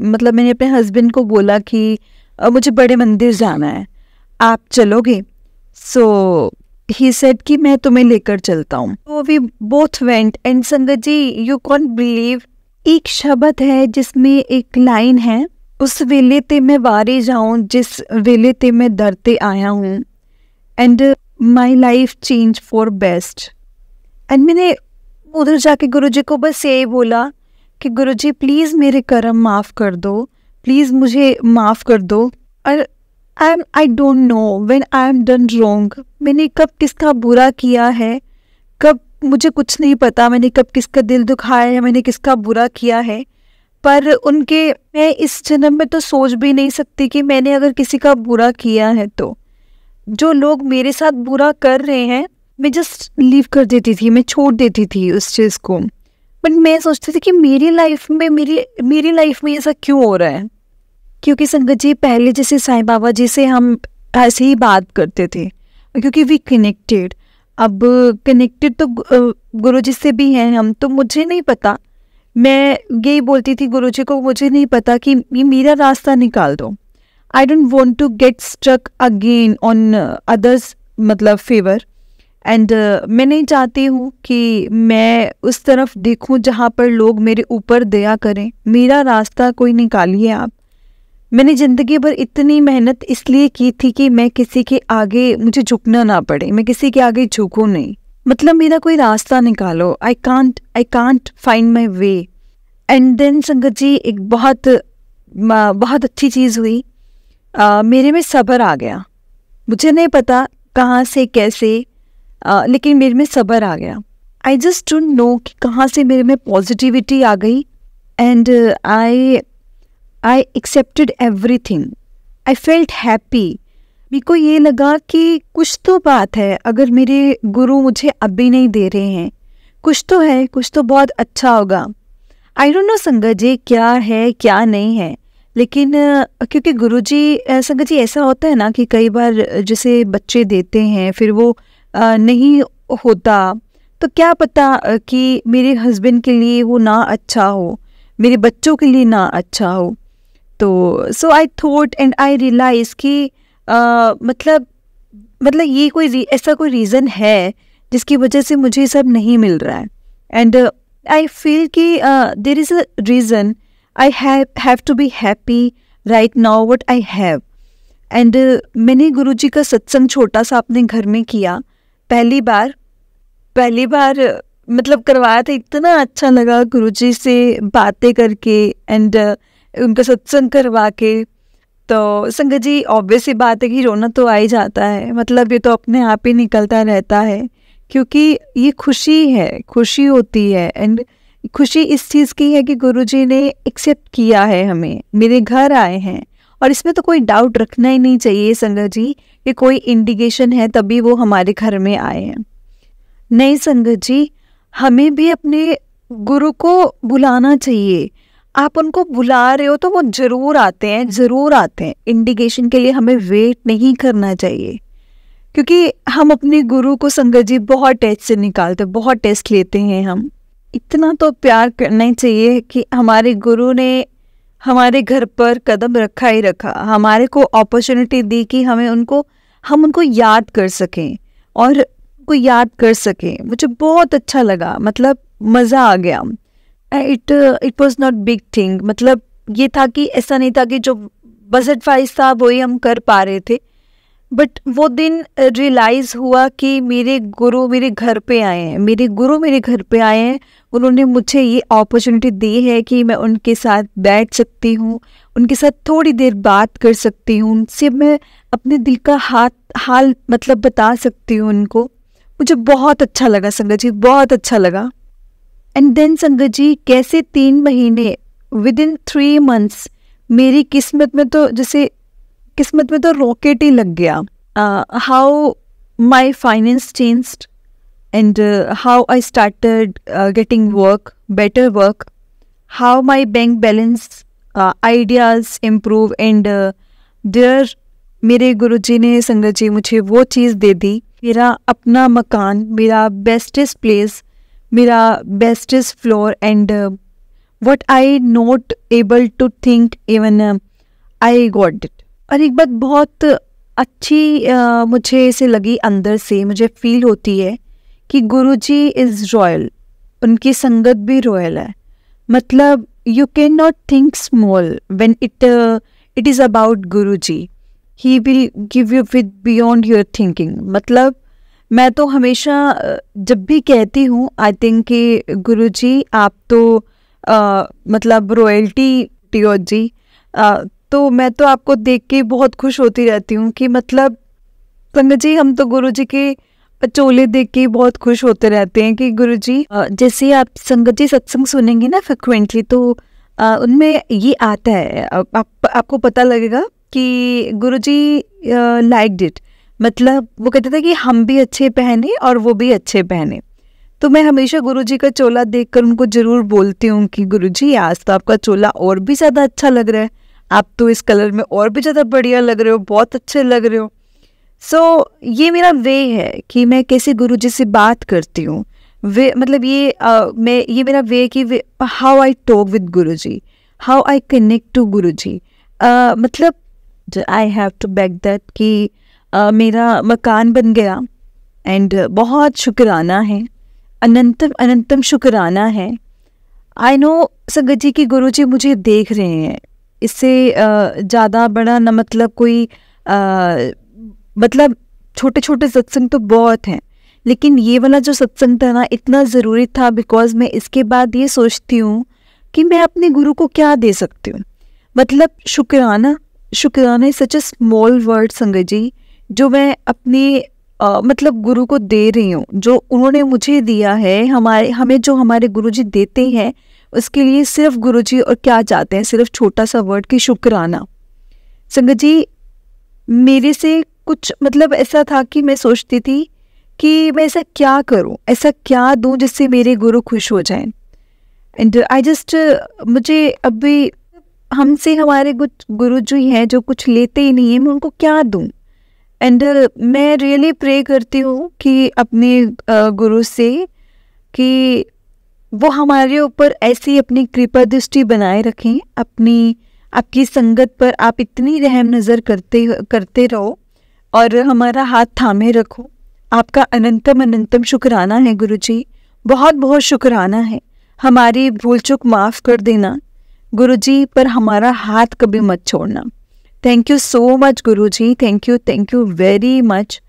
मतलब मैंने अपने हस्बैंड को बोला कि मुझे बड़े मंदिर जाना है, आप चलोगे? सो ही सेड कि मैं तुम्हें लेकर चलता हूँ। तो वी बोथ वेंट एंड संगत जी यू कॉन्ट बिलीव, एक शब्द है जिसमें एक लाइन है, उस वेले ते मैं वारे जाऊँ जिस वेले ते मैं दर ते आया हूँ, and my life change for best. And मैंने उधर जाके गुरुजी को बस यही बोला कि गुरुजी प्लीज़ मेरे कर्म माफ़ कर दो, प्लीज़ मुझे माफ़ कर दो। और I don't know when I am done wrong, मैंने कब किसका बुरा किया है, कब मुझे कुछ नहीं पता, मैंने कब किसका दिल दुखाया है, मैंने किसका बुरा किया है। पर मैं इस जन्म में तो सोच भी नहीं सकती कि मैंने अगर किसी का बुरा किया है तो जो लोग मेरे साथ बुरा कर रहे हैं मैं जस्ट लीव कर देती थी, मैं छोड़ देती थी उस चीज़ को। बट मैं सोचती थी कि मेरी लाइफ में ऐसा क्यों हो रहा है। क्योंकि संगत जी पहले जैसे साईं बाबा जी से हम ऐसे ही बात करते थे, क्योंकि वी कनेक्टेड। अब कनेक्टेड तो गुरु जी से भी हैं हम, तो मुझे नहीं पता मैं यही बोलती थी गुरुजी को, मुझे नहीं पता कि ये मेरा रास्ता निकाल दो। I don't want to get struck again on others मतलब फेवर, एंड मैं नहीं चाहती हूँ कि मैं उस तरफ देखूँ जहाँ पर लोग मेरे ऊपर दया करें। मेरा रास्ता कोई निकालिए आप। मैंने ज़िंदगी भर इतनी मेहनत इसलिए की थी कि मैं किसी के आगे मुझे झुकना ना पड़े, मैं किसी के आगे झुकूँ नहीं। मतलब मेरा कोई रास्ता निकालो। I can't find my way. And then Sangat ji एक बहुत अच्छी चीज़ हुई। मेरे में सब्र आ गया। मुझे नहीं पता कहाँ से कैसे, लेकिन मेरे में सब्र आ गया। आई जस्ट डोंट नो कि कहाँ से मेरे में पॉजिटिविटी आ गई। And I accepted everything. I felt happy. मेरे को ये लगा कि कुछ तो बात है, अगर मेरे गुरु मुझे अभी नहीं दे रहे हैं, कुछ तो है, कुछ तो बहुत अच्छा होगा। आई डोंट नो संगत जी क्या है क्या नहीं है, लेकिन क्योंकि गुरुजी संगत जी ऐसा होता है ना कि कई बार जैसे बच्चे देते हैं फिर वो नहीं होता, तो क्या पता कि मेरे हस्बैंड के लिए वो ना अच्छा हो, मेरे बच्चों के लिए ना अच्छा हो। तो so I thought and I realize कि मतलब ये कोई ऐसा कोई रीज़न है जिसकी वजह से मुझे सब नहीं मिल रहा है। एंड आई फील कि there is a reason I have to be happy right now what I have. And मैंने गुरुजी का सत्संग छोटा सा अपने घर में किया। पहली बार मतलब करवाया था। इतना अच्छा लगा गुरुजी से बातें करके एंड उनका सत्संग करवा के। तो संगत जी ऑब्वियस सी बात है कि रोना तो आ ही जाता है, मतलब ये तो अपने आप ही निकलता रहता है, क्योंकि ये खुशी है, खुशी होती है। एंड खुशी इस चीज़ की है कि गुरुजी ने एक्सेप्ट किया है, हमें मेरे घर आए हैं। और इसमें तो कोई डाउट रखना ही नहीं चाहिए संगत जी कि कोई इंडिकेशन है तभी वो हमारे घर में आए हैं। नहीं संगत जी, हमें भी अपने गुरु को बुलाना चाहिए। आप उनको बुला रहे हो तो वो ज़रूर आते हैं। इंडिकेशन के लिए हमें वेट नहीं करना चाहिए, क्योंकि हम अपने गुरु को संगत जी बहुत टेस्ट से निकालते, बहुत टेस्ट लेते हैं। हम इतना तो प्यार करना ही चाहिए कि हमारे गुरु ने हमारे घर पर कदम रखा ही रखा, हमारे को अपॉर्चुनिटी दी कि हम उनको याद कर सकें और को याद कर सकें। मुझे बहुत अच्छा लगा, मतलब मज़ा आ गया। It was not big thing, मतलब ये था कि ऐसा नहीं था कि जो बजट वाइज था वही हम कर पा रहे थे, बट वो दिन रियलाइज़ हुआ कि मेरे गुरु मेरे घर पे आए हैं, उन्होंने मुझे ये अपॉर्चुनिटी दी है कि मैं उनके साथ बैठ सकती हूँ, उनके साथ थोड़ी देर बात कर सकती हूँ, उनसे मैं अपने दिल का हाल मतलब बता सकती हूँ उनको। मुझे बहुत अच्छा लगा संगत जी, बहुत अच्छा लगा। एंड देन संगत जी कैसे 3 महीने विदिन 3 months मेरी किस्मत में तो रॉकेट ही लग गया। How my finance changed and how I started getting better work, how my bank balance ideas improve. And there मेरे गुरुजी ने संगत जी मुझे वो चीज़ दे दी, मेरा अपना मकान, मेरा बेस्टेस्ट प्लेस, मेरा bestest floor. And what I not able to think even I got it। और एक बात बहुत अच्छी मुझे ऐसे लगी, अंदर से मुझे फील होती है कि गुरुजी इज़ रॉयल, उनकी संगत भी रॉयल है। मतलब you can not think small when it is about Guruji, he will give you with beyond your thinking. मतलब मैं तो हमेशा जब भी कहती हूँ आई थिंक कि गुरुजी आप तो मतलब रॉयल्टी टियो जी, तो मैं तो आपको देख के बहुत खुश होती रहती हूँ कि मतलब संगत जी हम तो गुरुजी के चोले देख के बहुत खुश होते रहते हैं कि गुरुजी जैसे आप संगत जी सत्संग सुनेंगे ना फ्रिक्वेंटली, तो उनमें ये आता है, आपको पता लगेगा कि गुरुजी लाइक्ड इट। मतलब वो कहते थे कि हम भी अच्छे पहने और वो भी अच्छे पहने। तो मैं हमेशा गुरुजी का चोला देखकर उनको ज़रूर बोलती हूँ कि गुरुजी आज तो आपका चोला और भी ज़्यादा अच्छा लग रहा है, आप तो इस कलर में और भी ज़्यादा बढ़िया लग रहे हो, बहुत अच्छे लग रहे हो। सो ये मेरा वे है कि मैं कैसे गुरुजी से बात करती हूँ। वे मतलब ये मेरा वे कि how I talk with Guruji, how I connect to Guruji. मतलब I have to back that कि मेरा मकान बन गया एंड बहुत शुक्राना है, अनंतम अनंतम शुक्राना है। आई नो संगत जी कि गुरुजी मुझे देख रहे हैं, इससे ज़्यादा बड़ा न मतलब कोई मतलब छोटे छोटे सत्संग तो बहुत हैं, लेकिन ये वाला जो सत्संग था ना इतना ज़रूरी था, बिकॉज मैं इसके बाद ये सोचती हूँ कि मैं अपने गुरु को क्या दे सकती हूँ। मतलब शुक्राना, शुक्राना is such a small word संगत जी, जो मैं अपनी मतलब गुरु को दे रही हूँ, जो उन्होंने मुझे दिया है। हमें जो हमारे गुरुजी देते हैं उसके लिए सिर्फ गुरुजी और क्या चाहते हैं, सिर्फ छोटा सा वर्ड कि शुक्राना। संगत जी मेरे से कुछ मतलब ऐसा था कि मैं सोचती थी कि मैं ऐसा क्या करूं, ऐसा क्या दूं जिससे मेरे गुरु खुश हो जाएं। एंड आई जस्ट मुझे अभी हमसे हमारे कुछ गुरु जो हैं जो कुछ लेते ही नहीं है, मैं उनको क्या दूं। एंड मैं रियली प्रे करती हूँ कि अपने गुरु से कि वो हमारे ऊपर ऐसी अपनी कृपा दृष्टि बनाए रखें, आपकी संगत पर आप इतनी रहम नज़र करते रहो और हमारा हाथ थामे रखो। आपका अनंतम अनंतम शुक्राना है गुरुजी, बहुत बहुत शुक्राना है। हमारी भूल चूक माफ़ कर देना गुरुजी, पर हमारा हाथ कभी मत छोड़ना। Thank you so much Guruji, thank you very much.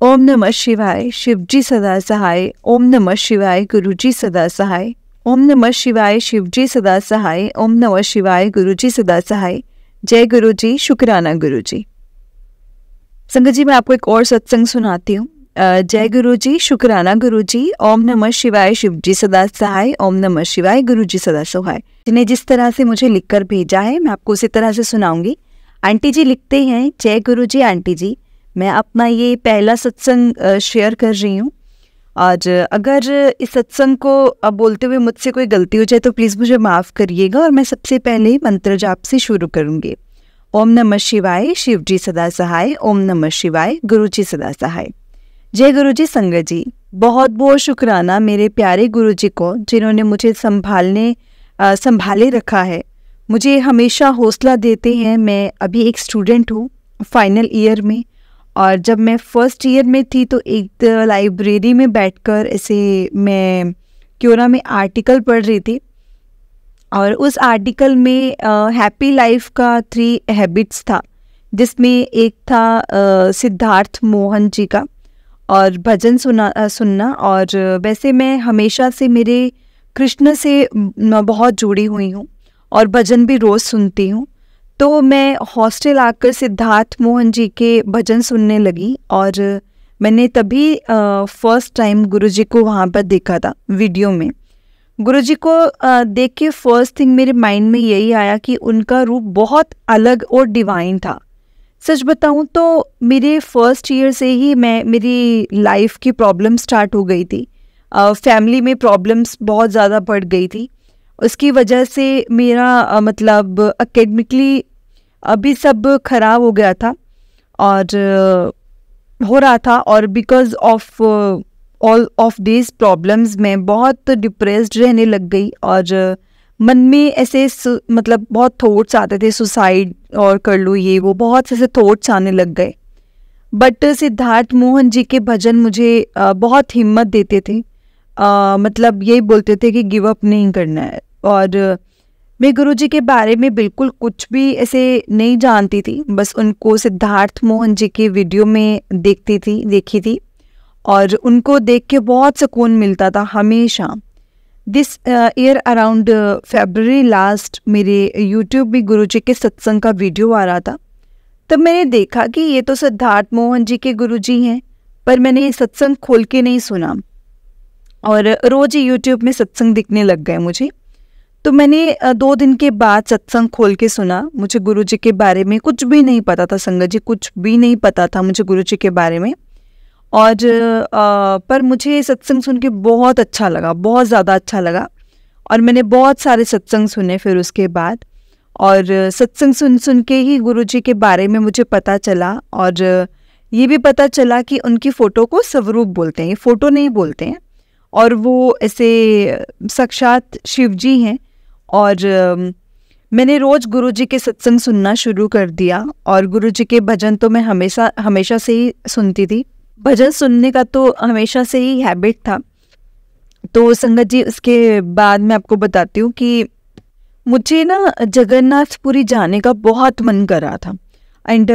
ओम नमः शिवाय, शिवजी सदा सहाय। ओम नमः शिवाय, गुरुजी सदा सहाय। ओम नमः शिवाय, शिवजी सदा सहाय। ओम नमः शिवाय, गुरुजी सदा सहाय। जय गुरुजी, शुक्राना गुरुजी। संगत जी मैं आपको एक और सत्संग सुनाती हूँ। जय गुरुजी, शुक्राना गुरुजी। ओम नमः शिवाय, शिवजी सदा सहाय। ओम नमः शिवाय, गुरुजी सदा सहाय। जिन्हें जिस तरह से मुझे लिखकर भेजा है मैं आपको उसी तरह से सुनाऊंगी। आंटी जी लिखते हैं, जय गुरुजी आंटी जी, मैं अपना ये पहला सत्संग शेयर कर रही हूँ। और अगर इस सत्संग को बोलते हुए मुझसे कोई गलती हो जाए तो प्लीज़ मुझे माफ़ करिएगा। और मैं सबसे पहले मंत्र जाप से शुरू करूँगी। ओम नमः शिवाय, शिवजी सदा सहाय। ओम नमः शिवाय, गुरुजी सदा सहाय। जय गुरुजी संगत जी, बहुत बहुत शुक्राना मेरे प्यारे गुरुजी को, जिन्होंने मुझे संभाले रखा है, मुझे हमेशा हौसला देते हैं। मैं अभी एक स्टूडेंट हूँ फाइनल ईयर में, और जब मैं फर्स्ट ईयर में थी तो एक लाइब्रेरी में बैठकर ऐसे मैं क्योरा में आर्टिकल पढ़ रही थी, और उस आर्टिकल में हैप्पी लाइफ का 3 हैबिट्स था, जिसमें एक था सिद्धार्थ मोहन जी का, और भजन सुनना। और वैसे मैं हमेशा से मेरे कृष्ण से बहुत जुड़ी हुई हूँ और भजन भी रोज़ सुनती हूँ। तो मैं हॉस्टल आकर सिद्धार्थ मोहन जी के भजन सुनने लगी, और मैंने तभी फर्स्ट टाइम गुरुजी को वहाँ पर देखा था वीडियो में। गुरुजी को देख के फर्स्ट थिंग मेरे माइंड में यही आया कि उनका रूप बहुत अलग और डिवाइन था। सच बताऊँ तो मेरे फर्स्ट ईयर से ही मेरी लाइफ की प्रॉब्लम स्टार्ट हो गई थी। फैमिली में प्रॉब्लम्स बहुत ज़्यादा बढ़ गई थी, उसकी वजह से मेरा मतलब एकेडमिकली अभी सब खराब हो गया था और हो रहा था। और because of all of this problems मैं बहुत डिप्रेस्ड रहने लग गई, और मन में ऐसे मतलब बहुत थॉट्स आते थे, सुसाइड और कर लूँ ये वो, बहुत ऐसे थॉट्स आने लग गए। बट सिद्धार्थ मोहन जी के भजन मुझे बहुत हिम्मत देते थे, मतलब यही बोलते थे कि गिव अप नहीं करना है। और मैं गुरुजी के बारे में बिल्कुल कुछ भी ऐसे नहीं जानती थी, बस उनको सिद्धार्थ मोहन जी के वीडियो में देखी थी, और उनको देख के बहुत सुकून मिलता था हमेशा। This year around February last मेरे यूट्यूब में गुरुजी के सत्संग का वीडियो आ रहा था, तब मैंने देखा कि ये तो सिद्धार्थ मोहन जी के गुरुजी हैं, पर मैंने ये सत्संग खोल के नहीं सुना, और रोज ही यूट्यूब में सत्संग दिखने लग गए मुझे। तो मैंने 2 दिन के बाद सत्संग खोल के सुना। मुझे गुरुजी के बारे में कुछ भी नहीं पता था संगत जी, कुछ भी नहीं पता था मुझे गुरुजी के बारे में। और पर मुझे सत्संग सुन के बहुत अच्छा लगा, बहुत ज़्यादा अच्छा लगा, और मैंने बहुत सारे सत्संग सुने फिर उसके बाद। और सत्संग सुन के ही गुरुजी के बारे में मुझे पता चला, और ये भी पता चला कि उनकी फ़ोटो को स्वरूप बोलते हैं, ये फ़ोटो नहीं बोलते हैं। और वो ऐसे साक्षात शिव जी हैं। और मैंने रोज़ गुरुजी के सत्संग सुनना शुरू कर दिया और गुरुजी के भजन तो मैं हमेशा से ही सुनती थी। भजन सुनने का तो हमेशा से ही हैबिट था। तो संगत जी, उसके बाद मैं आपको बताती हूँ कि मुझे ना जगन्नाथपुरी जाने का बहुत मन कर रहा था। एंड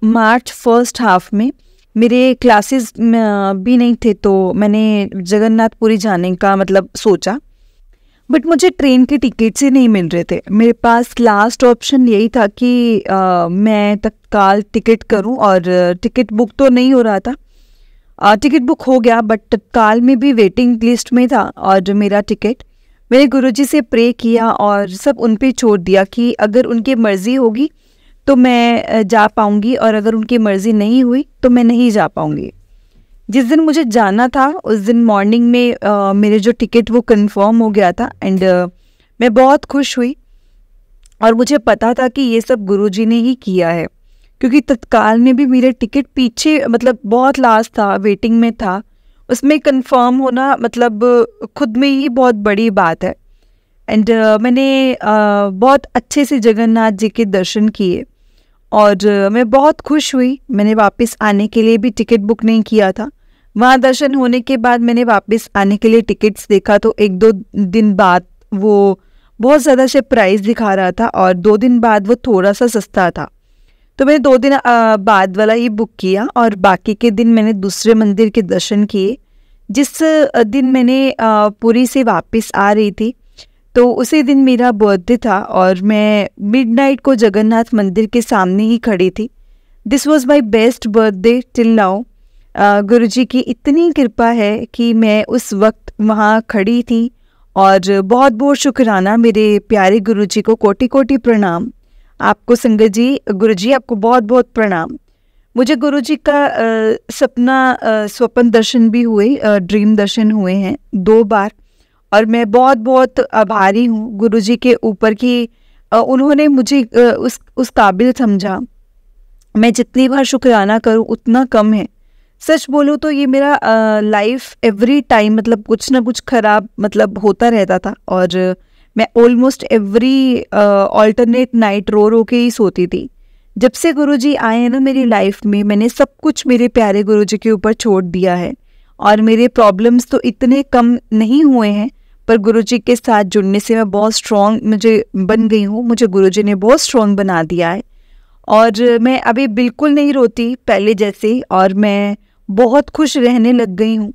मार्च फर्स्ट हाफ में मेरे क्लासेस भी नहीं थे, तो मैंने जगन्नाथपुरी जाने का मतलब सोचा। बट मुझे ट्रेन के टिकट्स ही नहीं मिल रहे थे। मेरे पास लास्ट ऑप्शन यही था कि मैं तत्काल टिकट करूं, और टिकट बुक तो नहीं हो रहा था। टिकट बुक हो गया बट तत्काल में भी वेटिंग लिस्ट में था और मेरा टिकट। मैंने गुरुजी से प्रे किया और सब उन पे छोड़ दिया कि अगर उनकी मर्ज़ी होगी तो मैं जा पाऊंगी, और अगर उनकी मर्ज़ी नहीं हुई तो मैं नहीं जा पाऊंगी। जिस दिन मुझे जाना था उस दिन मॉर्निंग में मेरे जो टिकट वो कंफर्म हो गया था। एंड मैं बहुत खुश हुई, और मुझे पता था कि ये सब गुरुजी ने ही किया है, क्योंकि तत्काल में भी मेरे टिकट पीछे मतलब बहुत लास्ट था, वेटिंग में था। उसमें कंफर्म होना मतलब खुद में ही बहुत बड़ी बात है। एंड मैंने बहुत अच्छे से जगन्नाथ जी के दर्शन किए और मैं बहुत खुश हुई। मैंने वापस आने के लिए भी टिकट बुक नहीं किया था। वहाँ दर्शन होने के बाद मैंने वापस आने के लिए टिकट्स देखा तो 1-2 दिन बाद वो बहुत ज़्यादा से प्राइस दिखा रहा था, और 2 दिन बाद वो थोड़ा सा सस्ता था। तो मैंने 2 दिन बाद वाला ही बुक किया, और बाकी के दिन मैंने दूसरे मंदिर के दर्शन किए। जिस दिन मैंने पुरी से वापस आ रही थी तो उसी दिन मेरा बर्थडे था, और मैं मिडनाइट को जगन्नाथ मंदिर के सामने ही खड़ी थी। This was my best birthday till now. Guruji की इतनी कृपा है कि मैं उस वक्त वहाँ खड़ी थी, और बहुत बहुत शुक्राना मेरे प्यारे गुरुजी को। कोटि कोटि प्रणाम आपको संगत जी। गुरुजी आपको बहुत बहुत प्रणाम। मुझे गुरुजी का स्वप्न दर्शन भी हुए, ड्रीम दर्शन हुए हैं 2 बार, और मैं बहुत बहुत आभारी हूँ गुरुजी के ऊपर कि उन्होंने मुझे उस काबिल समझा। मैं जितनी बार शुक्राना करूँ उतना कम है। सच बोलूँ तो ये मेरा लाइफ एवरी टाइम मतलब कुछ ना कुछ खराब मतलब होता रहता था, और मैं ऑलमोस्ट एवरी ऑल्टरनेट नाइट रो रो के ही सोती थी। जब से गुरुजी आए हैं ना मेरी लाइफ में, मैंने सब कुछ मेरे प्यारे गुरुजी के ऊपर छोड़ दिया है, और मेरे प्रॉब्लम्स तो इतने कम नहीं हुए हैं, पर गुरुजी के साथ जुड़ने से मैं बहुत स्ट्रॉन्ग मुझे बन गई हूँ। मुझे गुरुजी ने बहुत स्ट्रॉन्ग बना दिया है, और मैं अभी बिल्कुल नहीं रोती पहले जैसे, और मैं बहुत खुश रहने लग गई हूँ।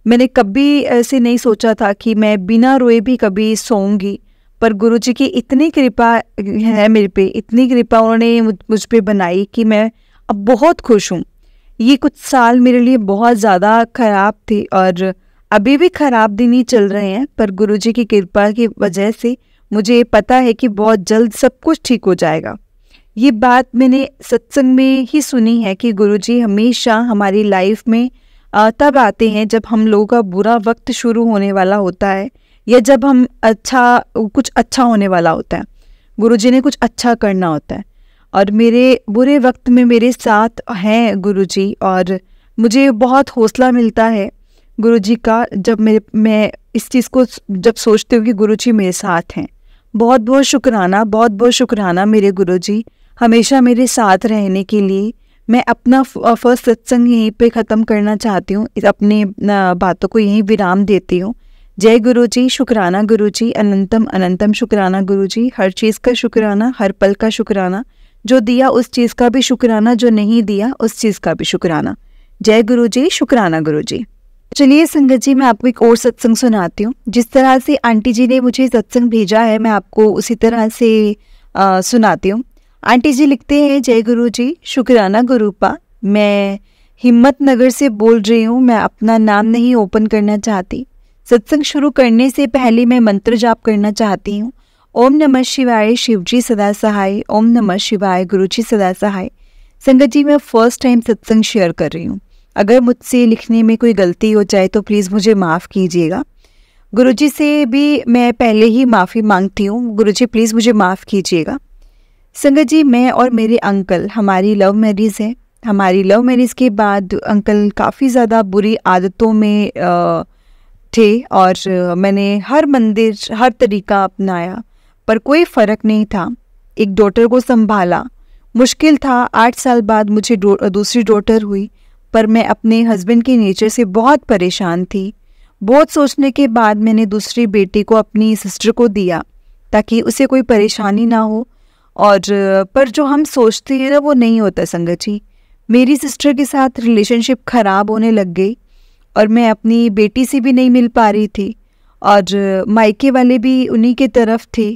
मैंने कभी ऐसे नहीं सोचा था कि मैं बिना रोए भी कभी सोऊंगी, पर गुरुजी की इतनी कृपा है मेरे पे, इतनी कृपा उन्होंने मुझ पे बनाई कि मैं अब बहुत खुश हूँ। ये कुछ साल मेरे लिए बहुत ज़्यादा ख़राब थे, और अभी भी ख़राब दिन ही चल रहे हैं, पर गुरुजी की कृपा की वजह से मुझे पता है कि बहुत जल्द सब कुछ ठीक हो जाएगा। ये बात मैंने सत्संग में ही सुनी है कि गुरुजी हमेशा हमारी लाइफ में तब आते हैं जब हम लोगों का बुरा वक्त शुरू होने वाला होता है, या जब हम कुछ अच्छा होने वाला होता है। गुरुजी ने कुछ अच्छा करना होता है, और मेरे बुरे वक्त में मेरे साथ हैं गुरुजी, और मुझे बहुत हौसला मिलता है गुरुजी का जब मैं इस चीज़ को जब सोचती हूँ कि गुरुजी मेरे साथ हैं। बहुत बहुत शुक्राना मेरे गुरुजी, हमेशा मेरे साथ रहने के लिए। मैं अपना फर्स्ट सत्संग यहीं पे ख़त्म करना चाहती हूँ, अपनी बातों को यहीं विराम देती हूँ। जय गुरुजी, शुक्राना गुरुजी, अनंतम अनंतम शुक्राना गुरुजी। हर चीज़ का शुक्राना, हर पल का शुक्राना, जो दिया उस चीज़ का भी शुक्राना, जो नहीं दिया उस चीज़ का भी शुक्राना। जय गुरुजी, शुक्राना गुरुजी। चलिए संगत जी, मैं आपको एक और सत्संग सुनाती हूँ। जिस तरह से आंटी जी ने मुझे सत्संग भेजा है, मैं आपको उसी तरह से सुनाती हूँ। आंटी जी लिखते हैं, जय गुरुजी, शुक्राना गुरुपा। मैं हिम्मत नगर से बोल रही हूँ। मैं अपना नाम नहीं ओपन करना चाहती। सत्संग शुरू करने से पहले मैं मंत्र जाप करना चाहती हूँ। ओम नमः शिवाय, शिवजी सदा सहाय। ओम नमः शिवाय, गुरुजी सदा सहाय। संगत जी, मैं फर्स्ट टाइम सत्संग शेयर कर रही हूँ। अगर मुझसे लिखने में कोई गलती हो जाए तो प्लीज़ मुझे माफ़ कीजिएगा। गुरुजी से भी मैं पहले ही माफ़ी मांगती हूँ। गुरुजी प्लीज़ मुझे माफ़ कीजिएगा। संगत जी, मैं और मेरे अंकल, हमारी लव मैरिज है। हमारी लव मैरिज के बाद अंकल काफ़ी ज़्यादा बुरी आदतों में थे और मैंने हर मंदिर, हर तरीका अपनाया, पर कोई फ़र्क नहीं था। एक डॉटर को संभाला, मुश्किल था। 8 साल बाद मुझे दूसरी डॉटर हुई, पर मैं अपने हस्बैंड के नेचर से बहुत परेशान थी। बहुत सोचने के बाद मैंने दूसरी बेटी को अपनी सिस्टर को दिया ताकि उसे कोई परेशानी ना हो। और पर जो हम सोचते हैं ना वो नहीं होता संगत जी। मेरी सिस्टर के साथ रिलेशनशिप ख़राब होने लग गई और मैं अपनी बेटी से भी नहीं मिल पा रही थी और मायके वाले भी उन्हीं के तरफ थे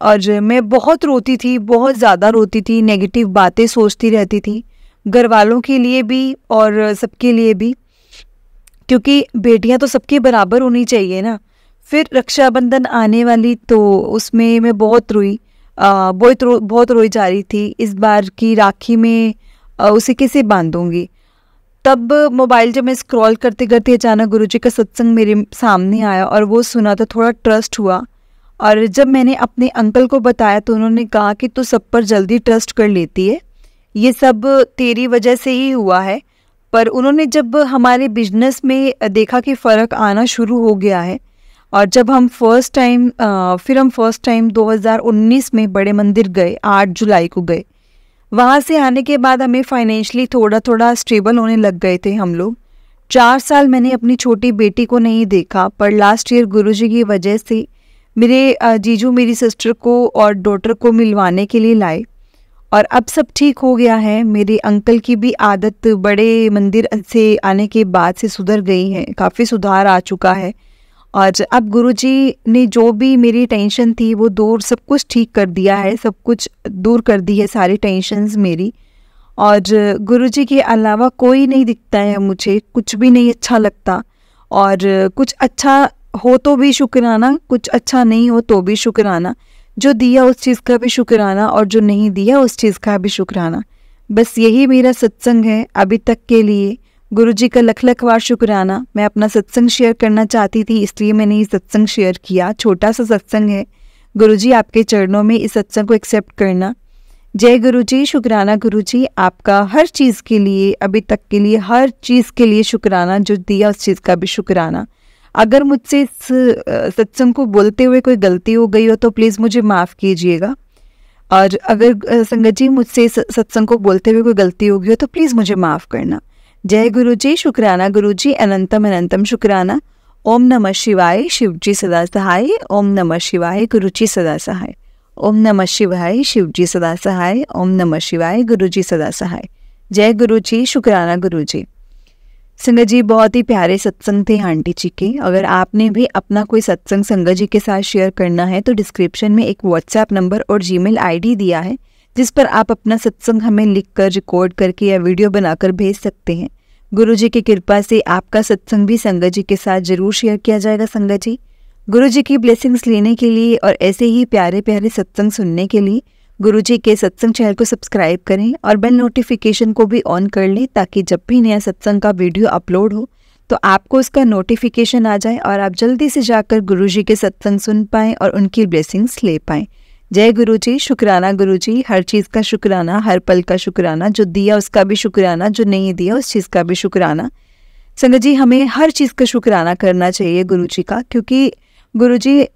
और मैं बहुत रोती थी, बहुत ज़्यादा रोती थी, नेगेटिव बातें सोचती रहती थी, घर वालों के लिए भी और सबके लिए भी, क्योंकि बेटियां तो सबके बराबर होनी चाहिए ना। फिर रक्षाबंधन आने वाली तो उसमें मैं बहुत रोई, बहुत रोई जा रही थी। इस बार की राखी में उसे कैसे बांधूंगी। तब मोबाइल जब मैं स्क्रॉल करते करते अचानक गुरुजी का सत्संग मेरे सामने आया और वो सुना तो थोड़ा ट्रस्ट हुआ। और जब मैंने अपने अंकल को बताया तो उन्होंने कहा कि तू सब पर जल्दी ट्रस्ट कर लेती है, ये सब तेरी वजह से ही हुआ है। पर उन्होंने जब हमारे बिजनेस में देखा कि फ़र्क आना शुरू हो गया है और जब हम फर्स्ट टाइम 2019 में बड़े मंदिर गए, 8 जुलाई को गए। वहाँ से आने के बाद हमें फाइनेंशियली थोड़ा थोड़ा स्टेबल होने लग गए थे हम लोग। 4 साल मैंने अपनी छोटी बेटी को नहीं देखा, पर लास्ट ईयर गुरुजी की वजह से मेरे जीजू मेरी सिस्टर को और डॉटर को मिलवाने के लिए लाए और अब सब ठीक हो गया है। मेरे अंकल की भी आदत बड़े मंदिर से आने के बाद से सुधर गई है, काफ़ी सुधार आ चुका है। और अब गुरुजी ने जो भी मेरी टेंशन थी वो दूर, सब कुछ ठीक कर दिया है, सब कुछ दूर कर दी है सारी टेंशन्स मेरी। और गुरुजी के अलावा कोई नहीं दिखता है मुझे, कुछ भी नहीं अच्छा लगता। और कुछ अच्छा हो तो भी शुक्राना, कुछ अच्छा नहीं हो तो भी शुक्राना, जो दिया उस चीज़ का भी शुक्राना और जो नहीं दिया उस चीज़ का भी शुक्राना। बस यही मेरा सत्संग है अभी तक के लिए। गुरुजी का लख लख बार शुक्राना। मैं अपना सत्संग शेयर करना चाहती थी, इसलिए मैंने ये सत्संग शेयर किया। छोटा सा सत्संग है। गुरुजी आपके चरणों में इस सत्संग को एक्सेप्ट करना। जय गुरुजी, शुक्राना गुरुजी आपका हर चीज़ के लिए, अभी तक के लिए, हर चीज़ के लिए शुक्राना, जो दिया उस चीज़ का भी शुक्राना। अगर मुझसे इस सत्संग को बोलते हुए कोई गलती हो गई हो तो प्लीज़ मुझे माफ़ कीजिएगा। और अगर संगत जी मुझसे इस सत्संग को बोलते हुए कोई गलती हो गई हो तो प्लीज़ मुझे माफ़ करना। जय गुरुजी, शुक्राना गुरुजी, अनंतम अनंतम शुक्राना। ओम नमः शिवाय, शिवजी सदा सहाय। ओम नमः शिवाय, गुरुजी सदा सहाय। ओम नमः शिवाय, शिवजी सदा सहाय। ओम नमः शिवाय, गुरुजी सदा सहाय। जय गुरुजी, शुक्राना गुरुजी। संगत जी बहुत ही प्यारे सत्संग थे आंटी जी के। अगर आपने भी अपना कोई सत्संग संगत जी के साथ शेयर करना है तो डिस्क्रिप्शन में एक व्हाट्सएप नंबर और जीमेल आईडी दिया है, जिस पर आप अपना सत्संग हमें लिखकर, रिकॉर्ड करके या वीडियो बनाकर भेज सकते हैं। गुरुजी की कृपा से आपका सत्संग भी संगत जी के साथ जरूर शेयर किया जाएगा। संगत जी, गुरुजी की ब्लेसिंग्स लेने के लिए और ऐसे ही प्यारे प्यारे सत्संग सुनने के लिए गुरुजी के सत्संग चैनल को सब्सक्राइब करें और बेल नोटिफिकेशन को भी ऑन कर लें, ताकि जब भी नया सत्संग का वीडियो अपलोड हो तो आपको उसका नोटिफिकेशन आ जाए और आप जल्दी से जाकर गुरुजी के सत्संग सुन पाएँ और उनकी ब्लेसिंग्स ले पाएँ। जय गुरुजी, शुक्राना गुरुजी, हर चीज़ का शुक्राना, हर पल का शुक्राना, जो दिया उसका भी शुक्राना, जो नहीं दिया उस चीज़ का भी शुक्राना। संगत जी हमें हर चीज़ का शुक्राना करना चाहिए गुरुजी का, क्योंकि गुरुजी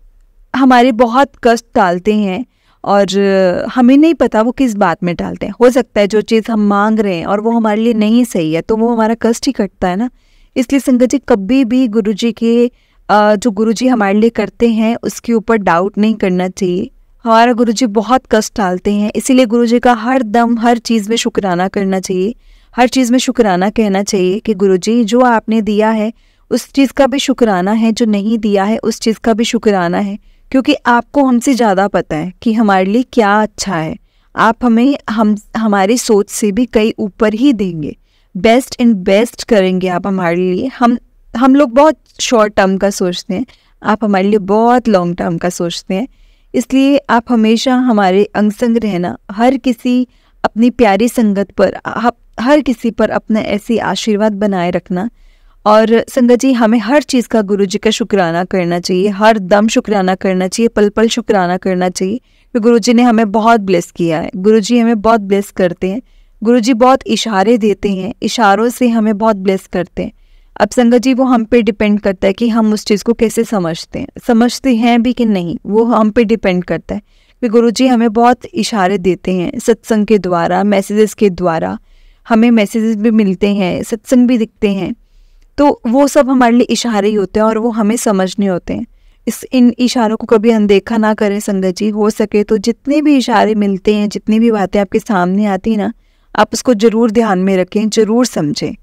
हमारे बहुत कष्ट टालते हैं और हमें नहीं पता वो किस बात में टालते हैं। हो सकता है जो चीज़ हम मांग रहे हैं और वो हमारे लिए नहीं सही है तो वो हमारा कष्ट ही कटता है ना। इसलिए संगत जी कभी भी गुरुजी के जो गुरुजी हमारे लिए करते हैं उसके ऊपर डाउट नहीं करना चाहिए। हमारा गुरुजी बहुत कष्ट टालते हैं, इसीलिए गुरुजी का हर दम हर चीज़ में शुक्राना करना चाहिए, हर चीज़ में शुक्राना कहना चाहिए कि गुरुजी जो आपने दिया है उस चीज़ का भी शुक्राना है, जो नहीं दिया है उस चीज़ का भी शुक्राना है, क्योंकि आपको हमसे ज़्यादा पता है कि हमारे लिए क्या अच्छा है। आप हमें हमारी सोच से भी कई ऊपर ही देंगे, बेस्ट एंड बेस्ट करेंगे आप हमारे लिए। हम लोग बहुत शॉर्ट टर्म का सोचते हैं, आप हमारे लिए बहुत लॉन्ग टर्म का सोचते हैं। इसलिए आप हमेशा हमारे अंग संग रहना, हर किसी अपनी प्यारी संगत पर, हर किसी पर अपना ऐसी आशीर्वाद बनाए रखना। और संगत जी हमें हर चीज़ का गुरुजी का शुक्राना करना चाहिए, हर दम शुक्राना करना चाहिए, पल पल शुक्राना करना चाहिए, क्योंकि गुरुजी ने हमें बहुत ब्लेस किया है। गुरुजी हमें बहुत ब्लेस करते हैं, गुरुजी बहुत इशारे देते हैं, इशारों से हमें बहुत ब्लेस करते हैं। अब संगत जी वो हम पे डिपेंड करता है कि हम उस चीज़ को कैसे समझते हैं भी कि नहीं, वो हम पे डिपेंड करता है। कि गुरुजी हमें बहुत इशारे देते हैं सत्संग के द्वारा, मैसेजेस के द्वारा हमें मैसेजेस भी मिलते हैं, सत्संग भी दिखते हैं, तो वो सब हमारे लिए इशारे ही होते हैं और वो हमें समझने होते हैं। इन इशारों को कभी अनदेखा ना करें संगत जी। हो सके तो जितने भी इशारे मिलते हैं, जितनी भी बातें आपके सामने आती हैं ना, आप उसको ज़रूर ध्यान में रखें, ज़रूर समझें।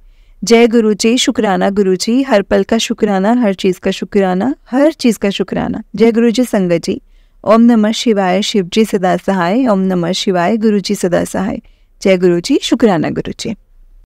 जय गुरु जी, शुक्राना गुरु जी, हर पल का शुक्राना, हर चीज़ का शुक्राना, हर चीज़ का शुक्राना। जय गुरु जी संगत जी। ओम नमः शिवाय, शिव जी सदा सहाय। ओम नमः शिवाय, गुरु जी सदा सहाय। जय गुरु जी, शुक्राना गुरु जी।